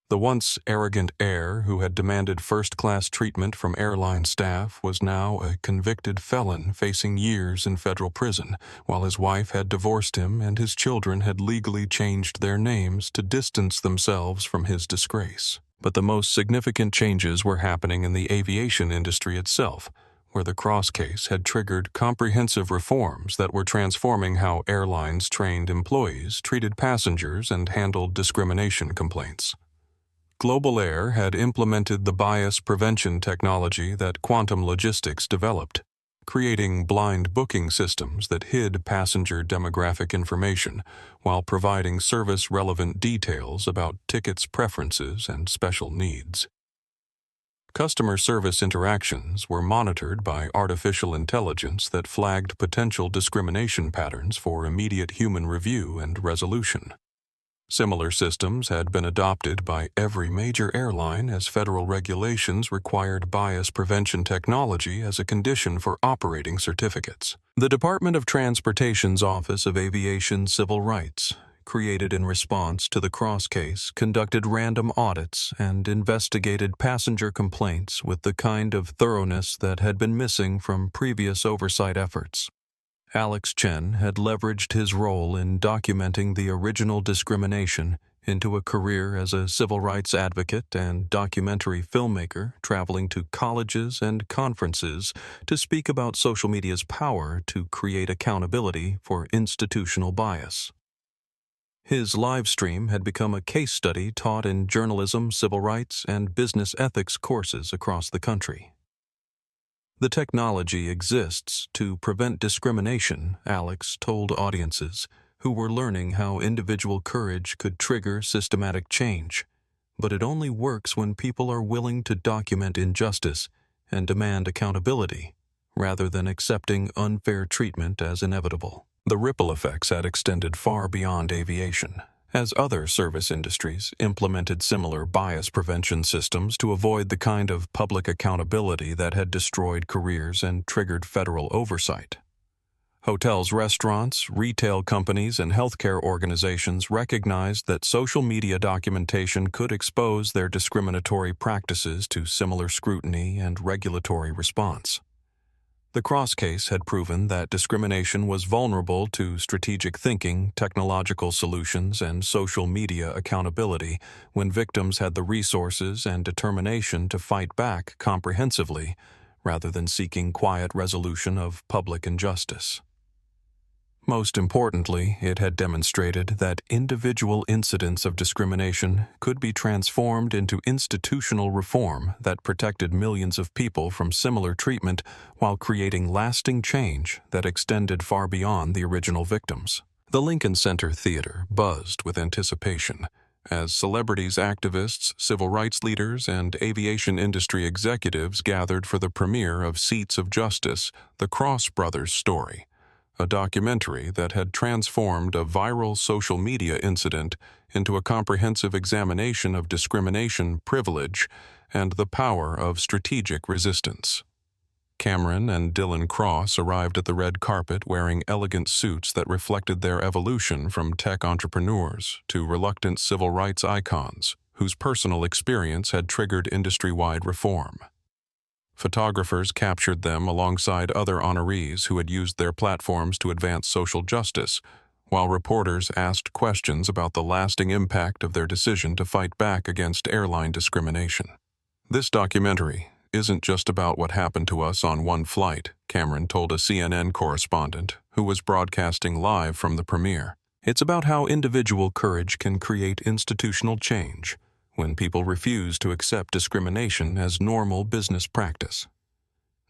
The once arrogant heir who had demanded first-class treatment from airline staff was now a convicted felon facing years in federal prison, while his wife had divorced him and his children had legally changed their names to distance themselves from his disgrace. But the most significant changes were happening in the aviation industry itself, where the Cross case had triggered comprehensive reforms that were transforming how airlines trained employees, treated passengers, and handled discrimination complaints. Global Air had implemented the bias prevention technology that Quantum Logistics developed, creating blind booking systems that hid passenger demographic information while providing service-relevant details about tickets' preferences and special needs. Customer service interactions were monitored by artificial intelligence that flagged potential discrimination patterns for immediate human review and resolution. Similar systems had been adopted by every major airline as federal regulations required bias prevention technology as a condition for operating certificates. The Department of Transportation's Office of Aviation Civil Rights, created in response to the Cross case, conducted random audits and investigated passenger complaints with the kind of thoroughness that had been missing from previous oversight efforts. Alex Chen had leveraged his role in documenting the original discrimination into a career as a civil rights advocate and documentary filmmaker, traveling to colleges and conferences to speak about social media's power to create accountability for institutional bias. His livestream had become a case study taught in journalism, civil rights, and business ethics courses across the country. The technology exists to prevent discrimination, Alex told audiences, who were learning how individual courage could trigger systematic change. But it only works when people are willing to document injustice and demand accountability, rather than accepting unfair treatment as inevitable. The ripple effects had extended far beyond aviation, as other service industries implemented similar bias prevention systems to avoid the kind of public accountability that had destroyed careers and triggered federal oversight. Hotels, restaurants, retail companies, and healthcare organizations recognized that social media documentation could expose their discriminatory practices to similar scrutiny and regulatory response. The Cross case had proven that discrimination was vulnerable to strategic thinking, technological solutions, and social media accountability when victims had the resources and determination to fight back comprehensively rather than seeking quiet resolution of public injustice. Most importantly, it had demonstrated that individual incidents of discrimination could be transformed into institutional reform that protected millions of people from similar treatment while creating lasting change that extended far beyond the original victims. The Lincoln Center Theater buzzed with anticipation as celebrities, activists, civil rights leaders, and aviation industry executives gathered for the premiere of Seats of Justice, the Cross Brothers story, a documentary that had transformed a viral social media incident into a comprehensive examination of discrimination, privilege, and the power of strategic resistance. Cameron and Dylan Cross arrived at the red carpet wearing elegant suits that reflected their evolution from tech entrepreneurs to reluctant civil rights icons whose personal experience had triggered industry-wide reform. Photographers captured them alongside other honorees who had used their platforms to advance social justice, while reporters asked questions about the lasting impact of their decision to fight back against airline discrimination. "This documentary isn't just about what happened to us on one flight," Cameron told a CNN correspondent who was broadcasting live from the premiere. "It's about how individual courage can create institutional change when people refuse to accept discrimination as normal business practice."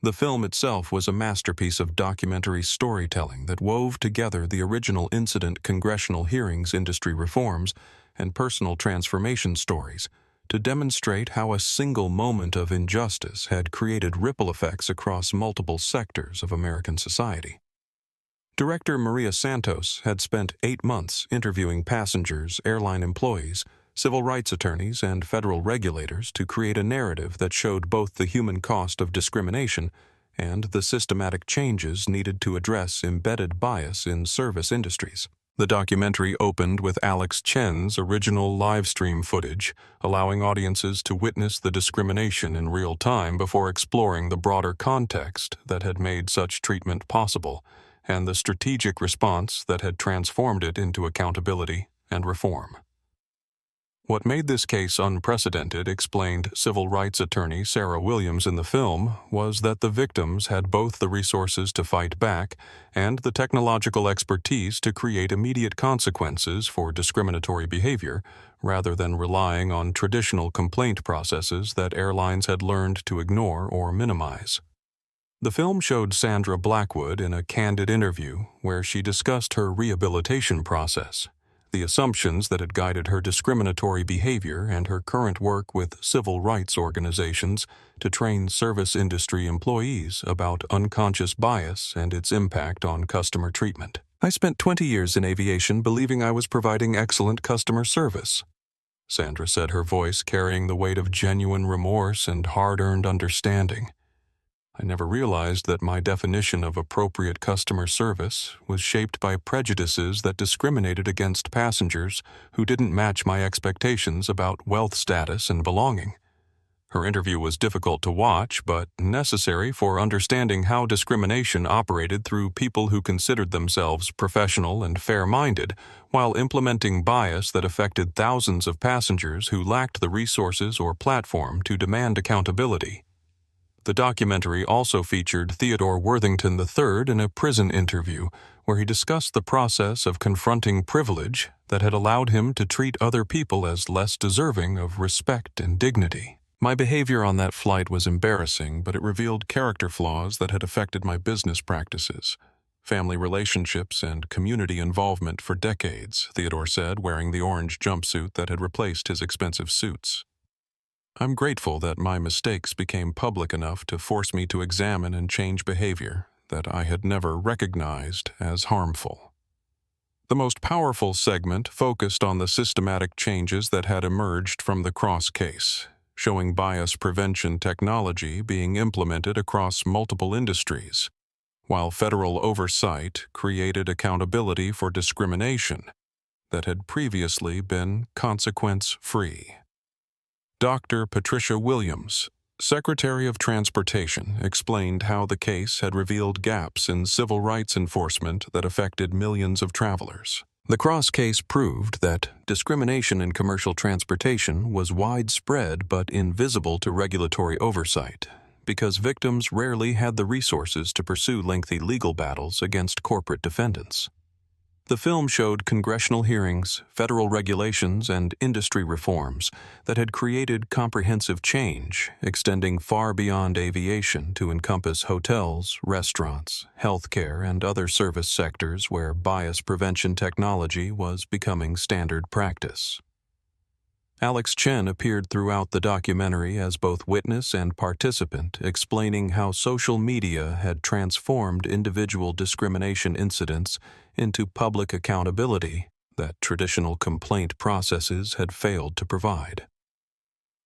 The film itself was a masterpiece of documentary storytelling that wove together the original incident, congressional hearings, industry reforms, and personal transformation stories to demonstrate how a single moment of injustice had created ripple effects across multiple sectors of American society. Director Maria Santos had spent 8 months interviewing passengers, airline employees, civil rights attorneys, and federal regulators to create a narrative that showed both the human cost of discrimination and the systematic changes needed to address embedded bias in service industries. The documentary opened with Alex Chen's original livestream footage, allowing audiences to witness the discrimination in real time before exploring the broader context that had made such treatment possible and the strategic response that had transformed it into accountability and reform. What made this case unprecedented, explained civil rights attorney Sarah Williams in the film, was that the victims had both the resources to fight back and the technological expertise to create immediate consequences for discriminatory behavior, rather than relying on traditional complaint processes that airlines had learned to ignore or minimize. The film showed Sandra Blackwood in a candid interview where she discussed her rehabilitation process, the assumptions that had guided her discriminatory behavior, and her current work with civil rights organizations to train service industry employees about unconscious bias and its impact on customer treatment. "I spent 20 years in aviation believing I was providing excellent customer service," Sandra said, her voice carrying the weight of genuine remorse and hard-earned understanding. "I never realized that my definition of appropriate customer service was shaped by prejudices that discriminated against passengers who didn't match my expectations about wealth status and belonging." Her interview was difficult to watch, but necessary for understanding how discrimination operated through people who considered themselves professional and fair-minded, while implementing bias that affected thousands of passengers who lacked the resources or platform to demand accountability. The documentary also featured Theodore Worthington III in a prison interview, where he discussed the process of confronting privilege that had allowed him to treat other people as less deserving of respect and dignity. "My behavior on that flight was embarrassing, but it revealed character flaws that had affected my business practices, family relationships, and community involvement for decades," Theodore said, wearing the orange jumpsuit that had replaced his expensive suits. "I'm grateful that my mistakes became public enough to force me to examine and change behavior," that I had never recognized as harmful. The most powerful segment focused on the systematic changes that had emerged from the Cross case, showing bias prevention technology being implemented across multiple industries, while federal oversight created accountability for discrimination that had previously been consequence-free. Dr. Patricia Williams, Secretary of Transportation, explained how the case had revealed gaps in civil rights enforcement that affected millions of travelers. The Cross case proved that discrimination in commercial transportation was widespread but invisible to regulatory oversight, because victims rarely had the resources to pursue lengthy legal battles against corporate defendants. The film showed congressional hearings, federal regulations, and industry reforms that had created comprehensive change, extending far beyond aviation to encompass hotels, restaurants, healthcare, and other service sectors where bias prevention technology was becoming standard practice. Alex Chen appeared throughout the documentary as both witness and participant, explaining how social media had transformed individual discrimination incidents into public accountability that traditional complaint processes had failed to provide.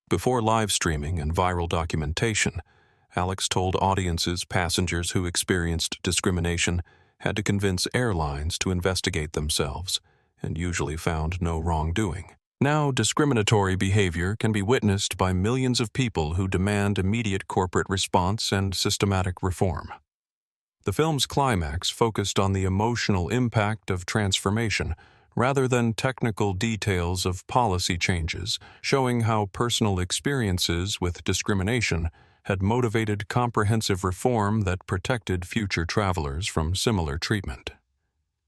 Before live streaming and viral documentation, Alex told audiences passengers who experienced discrimination had to convince airlines to investigate themselves, and usually found no wrongdoing. Now, discriminatory behavior can be witnessed by millions of people who demand immediate corporate response and systematic reform. The film's climax focused on the emotional impact of transformation rather than technical details of policy changes, showing how personal experiences with discrimination had motivated comprehensive reform that protected future travelers from similar treatment.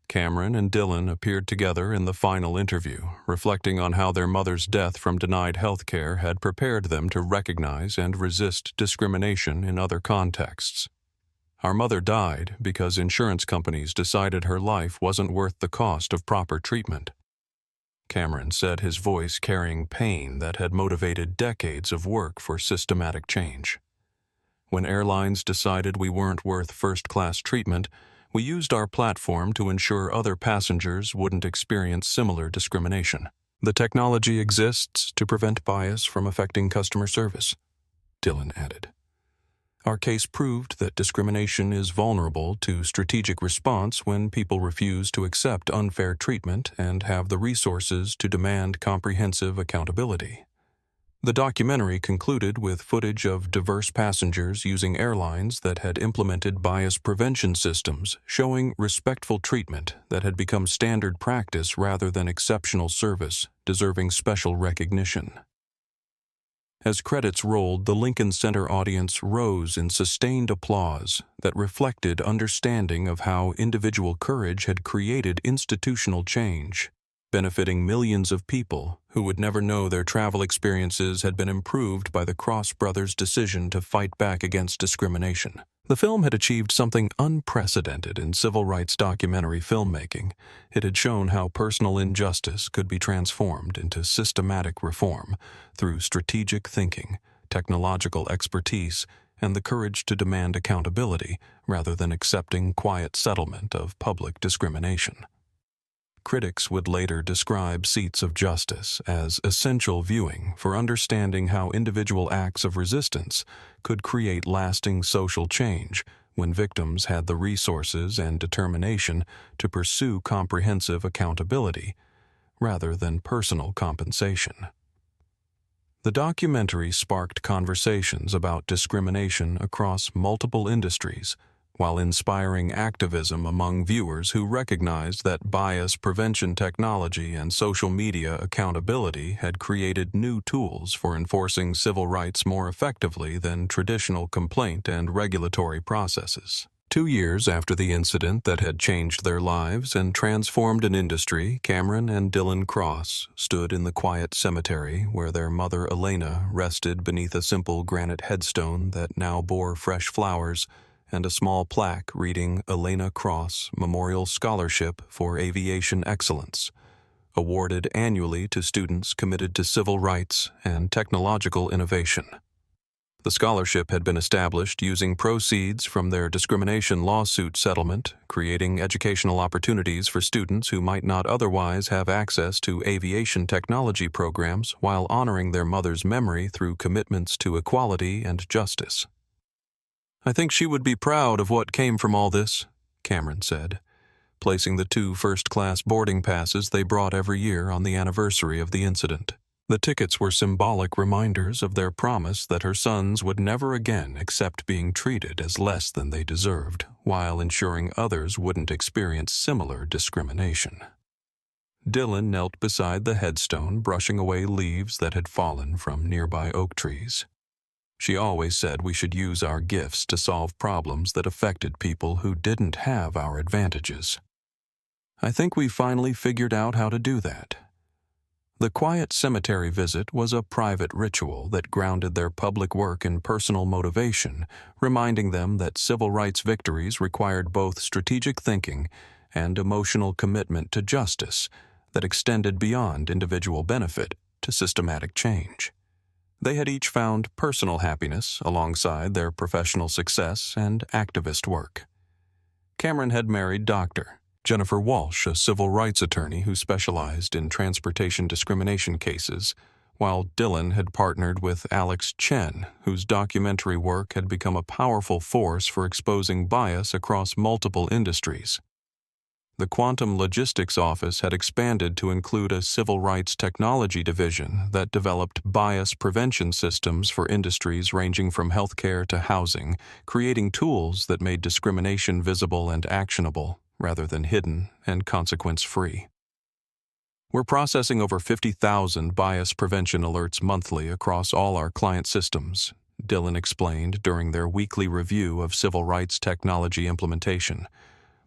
Cameron and Dylan appeared together in the final interview, reflecting on how their mother's death from denied health care had prepared them to recognize and resist discrimination in other contexts. "Our mother died because insurance companies decided her life wasn't worth the cost of proper treatment," Cameron said, his voice carrying pain that had motivated decades of work for systematic change. "When airlines decided we weren't worth first-class treatment, we used our platform to ensure other passengers wouldn't experience similar discrimination. The technology exists to prevent bias from affecting customer service," Dylan added. "Our case proved that discrimination is vulnerable to strategic response when people refuse to accept unfair treatment and have the resources to demand comprehensive accountability." The documentary concluded with footage of diverse passengers using airlines that had implemented bias prevention systems, showing respectful treatment that had become standard practice rather than exceptional service, deserving special recognition. As credits rolled, the Lincoln Center audience rose in sustained applause that reflected understanding of how individual courage had created institutional change, benefiting millions of people who would never know their travel experiences had been improved by the Cross brothers' decision to fight back against discrimination. The film had achieved something unprecedented in civil rights documentary filmmaking. It had shown how personal injustice could be transformed into systematic reform through strategic thinking, technological expertise, and the courage to demand accountability rather than accepting quiet settlement of public discrimination. Critics would later describe Seats of Justice as essential viewing for understanding how individual acts of resistance could create lasting social change when victims had the resources and determination to pursue comprehensive accountability rather than personal compensation. The documentary sparked conversations about discrimination across multiple industries, while inspiring activism among viewers who recognized that bias prevention technology and social media accountability had created new tools for enforcing civil rights more effectively than traditional complaint and regulatory processes. 2 years after the incident that had changed their lives and transformed an industry, Cameron and Dylan Cross stood in the quiet cemetery where their mother Elena rested beneath a simple granite headstone that now bore fresh flowers and a small plaque reading Elena Cross Memorial Scholarship for Aviation Excellence, awarded annually to students committed to civil rights and technological innovation. The scholarship had been established using proceeds from their discrimination lawsuit settlement, creating educational opportunities for students who might not otherwise have access to aviation technology programs while honoring their mother's memory through commitments to equality and justice. "I think she would be proud of what came from all this," Cameron said, placing the 2 first-class boarding passes they brought every year on the anniversary of the incident. The tickets were symbolic reminders of their promise that her sons would never again accept being treated as less than they deserved, while ensuring others wouldn't experience similar discrimination. Dylan knelt beside the headstone, brushing away leaves that had fallen from nearby oak trees. "She always said we should use our gifts to solve problems that affected people who didn't have our advantages. I think we finally figured out how to do that." The quiet cemetery visit was a private ritual that grounded their public work in personal motivation, reminding them that civil rights victories required both strategic thinking and emotional commitment to justice that extended beyond individual benefit to systematic change. They had each found personal happiness alongside their professional success and activist work. Cameron had married Dr. Jennifer Walsh, a civil rights attorney who specialized in transportation discrimination cases, while Dylan had partnered with Alex Chen, whose documentary work had become a powerful force for exposing bias across multiple industries. The Quantum Logistics Office had expanded to include a civil rights technology division that developed bias prevention systems for industries ranging from healthcare to housing, creating tools that made discrimination visible and actionable, rather than hidden and consequence-free. "We're processing over 50,000 bias prevention alerts monthly across all our client systems," Dylan explained during their weekly review of civil rights technology implementation.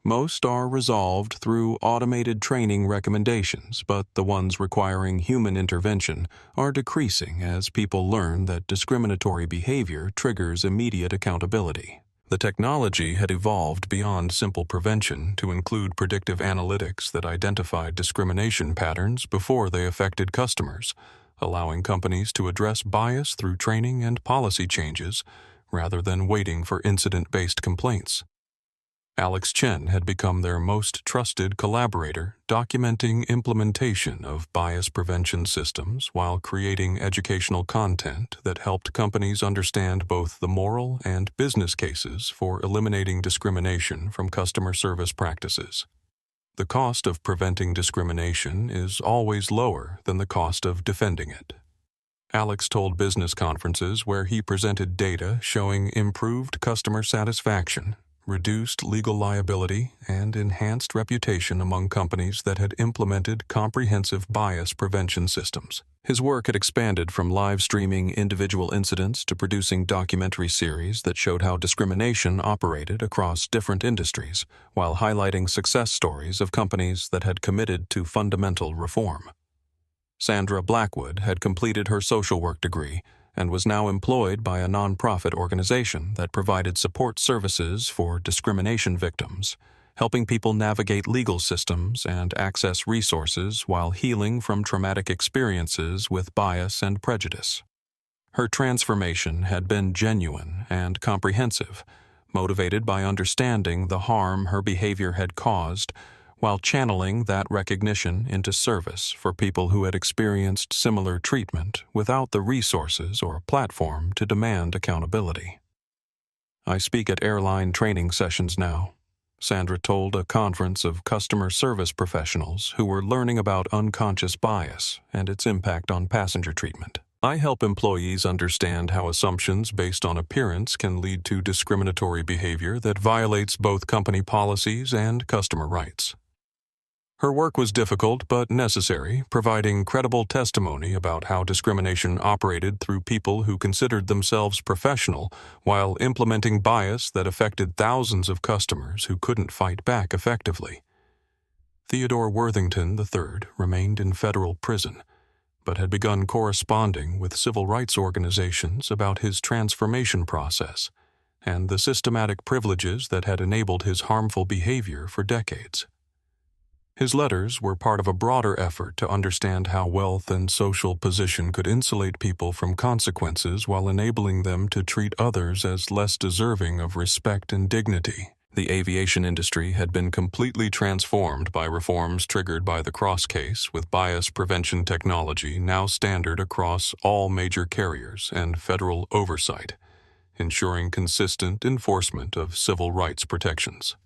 "Most are resolved through automated training recommendations, but the ones requiring human intervention are decreasing as people learn that discriminatory behavior triggers immediate accountability." The technology had evolved beyond simple prevention to include predictive analytics that identified discrimination patterns before they affected customers, allowing companies to address bias through training and policy changes rather than waiting for incident-based complaints. Alex Chen had become their most trusted collaborator, documenting implementation of bias prevention systems while creating educational content that helped companies understand both the moral and business cases for eliminating discrimination from customer service practices. The cost of preventing discrimination is always lower than the cost of defending it. Alex told business conferences where he presented data showing improved customer satisfaction, reduced legal liability, and enhanced reputation among companies that had implemented comprehensive bias prevention systems. His work had expanded from live streaming individual incidents to producing documentary series that showed how discrimination operated across different industries, while highlighting success stories of companies that had committed to fundamental reform. Sandra Blackwood had completed her social work degree and was now employed by a nonprofit organization that provided support services for discrimination victims, helping people navigate legal systems and access resources while healing from traumatic experiences with bias and prejudice. Her transformation had been genuine and comprehensive, motivated by understanding the harm her behavior had caused, while channeling that recognition into service for people who had experienced similar treatment without the resources or platform to demand accountability. "I speak at airline training sessions now," Sandra told a conference of customer service professionals who were learning about unconscious bias and its impact on passenger treatment. "I help employees understand how assumptions based on appearance can lead to discriminatory behavior that violates both company policies and customer rights." Her work was difficult but necessary, providing credible testimony about how discrimination operated through people who considered themselves professional while implementing bias that affected thousands of customers who couldn't fight back effectively. Theodore Worthington III remained in federal prison, but had begun corresponding with civil rights organizations about his transformation process and the systematic privileges that had enabled his harmful behavior for decades. His letters were part of a broader effort to understand how wealth and social position could insulate people from consequences while enabling them to treat others as less deserving of respect and dignity. The aviation industry had been completely transformed by reforms triggered by the Cross case, with bias prevention technology now standard across all major carriers and federal oversight, ensuring consistent enforcement of civil rights protections.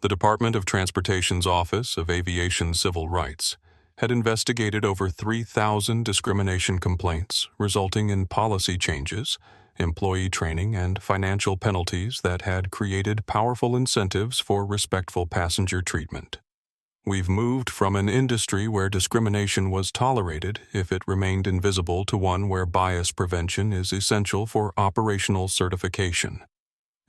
The Department of Transportation's Office of Aviation Civil Rights had investigated over 3,000 discrimination complaints, resulting in policy changes, employee training, and financial penalties that had created powerful incentives for respectful passenger treatment. We've moved from an industry where discrimination was tolerated if it remained invisible to one where bias prevention is essential for operational certification,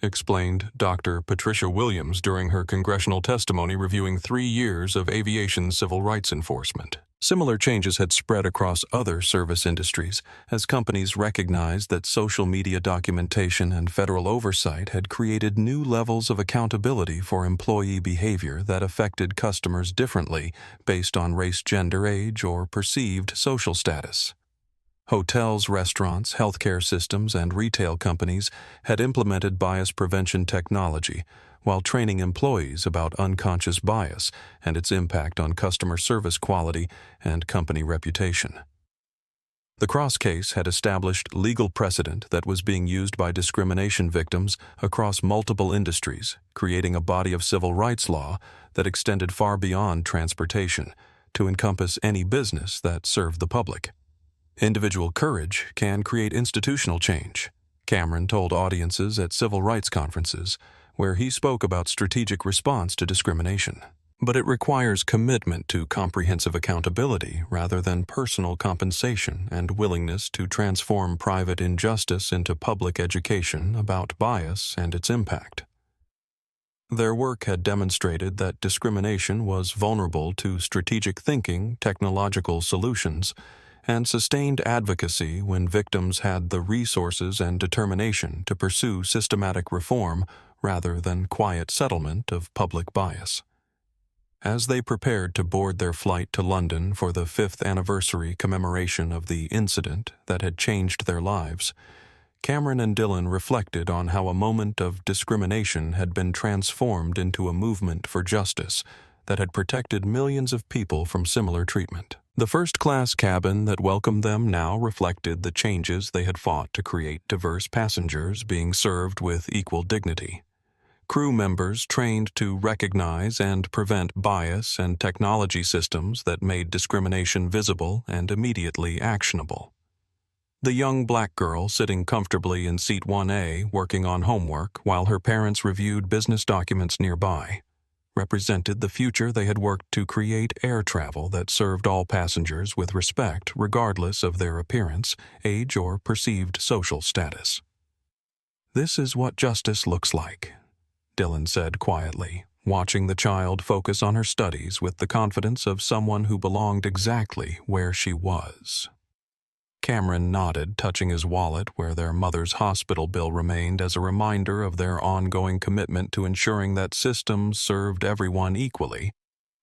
explained Dr. Patricia Williams during her congressional testimony reviewing 3 years of aviation civil rights enforcement. Similar changes had spread across other service industries as companies recognized that social media documentation and federal oversight had created new levels of accountability for employee behavior that affected customers differently based on race, gender, age, or perceived social status. Hotels, restaurants, healthcare systems, and retail companies had implemented bias prevention technology while training employees about unconscious bias and its impact on customer service quality and company reputation. The Cross case had established legal precedent that was being used by discrimination victims across multiple industries, creating a body of civil rights law that extended far beyond transportation to encompass any business that served the public. Individual courage can create institutional change, Cameron told audiences at civil rights conferences, where he spoke about strategic response to discrimination. But it requires commitment to comprehensive accountability rather than personal compensation and willingness to transform private injustice into public education about bias and its impact. Their work had demonstrated that discrimination was vulnerable to strategic thinking, technological solutions, and sustained advocacy when victims had the resources and determination to pursue systematic reform rather than quiet settlement of public bias. As they prepared to board their flight to London for the 5th anniversary commemoration of the incident that had changed their lives, Cameron and Dylan reflected on how a moment of discrimination had been transformed into a movement for justice that had protected millions of people from similar treatment. The first-class cabin that welcomed them now reflected the changes they had fought to create diverse passengers being served with equal dignity. Crew members trained to recognize and prevent bias and technology systems that made discrimination visible and immediately actionable. The young black girl sitting comfortably in seat 1A working on homework while her parents reviewed business documents nearby represented the future they had worked to create: air travel that served all passengers with respect regardless of their appearance, age, or perceived social status. "This is what justice looks like," Dylan said quietly, watching the child focus on her studies with the confidence of someone who belonged exactly where she was. Cameron nodded, touching his wallet where their mother's hospital bill remained as a reminder of their ongoing commitment to ensuring that systems served everyone equally,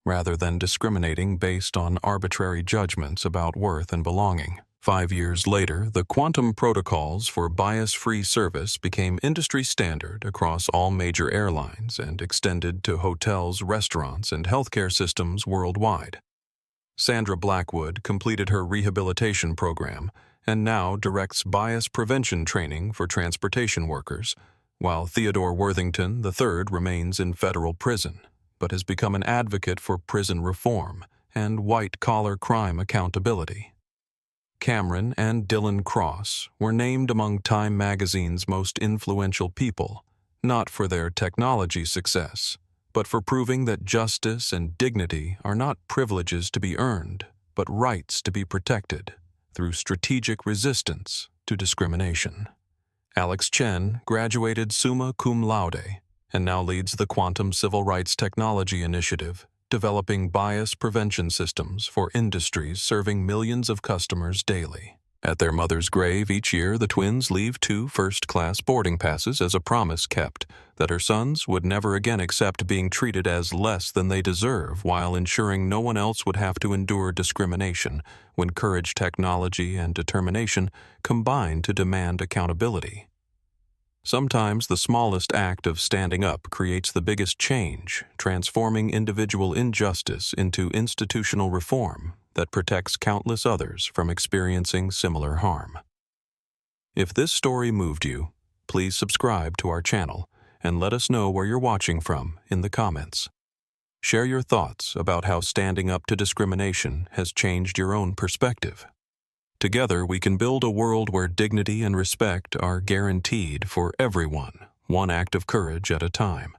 rather than discriminating based on arbitrary judgments about worth and belonging. 5 years later, the quantum protocols for bias-free service became industry standard across all major airlines and extended to hotels, restaurants, and healthcare systems worldwide. Sandra Blackwood completed her rehabilitation program and now directs bias prevention training for transportation workers, while Theodore Worthington III remains in federal prison, but has become an advocate for prison reform and white-collar crime accountability. Cameron and Dylan Cross were named among Time magazine's most influential people, not for their technology success, but for proving that justice and dignity are not privileges to be earned, but rights to be protected through strategic resistance to discrimination. Alex Chen graduated summa cum laude and now leads the Quantum Civil Rights Technology Initiative, developing bias prevention systems for industries serving millions of customers daily. At their mother's grave each year, the twins leave 2 first-class boarding passes as a promise kept that her sons would never again accept being treated as less than they deserve, while ensuring no one else would have to endure discrimination when courage, technology, and determination combine to demand accountability. Sometimes the smallest act of standing up creates the biggest change, transforming individual injustice into institutional reform that protects countless others from experiencing similar harm. If this story moved you, please subscribe to our channel and let us know where you're watching from in the comments. Share your thoughts about how standing up to discrimination has changed your own perspective. Together, we can build a world where dignity and respect are guaranteed for everyone, one act of courage at a time.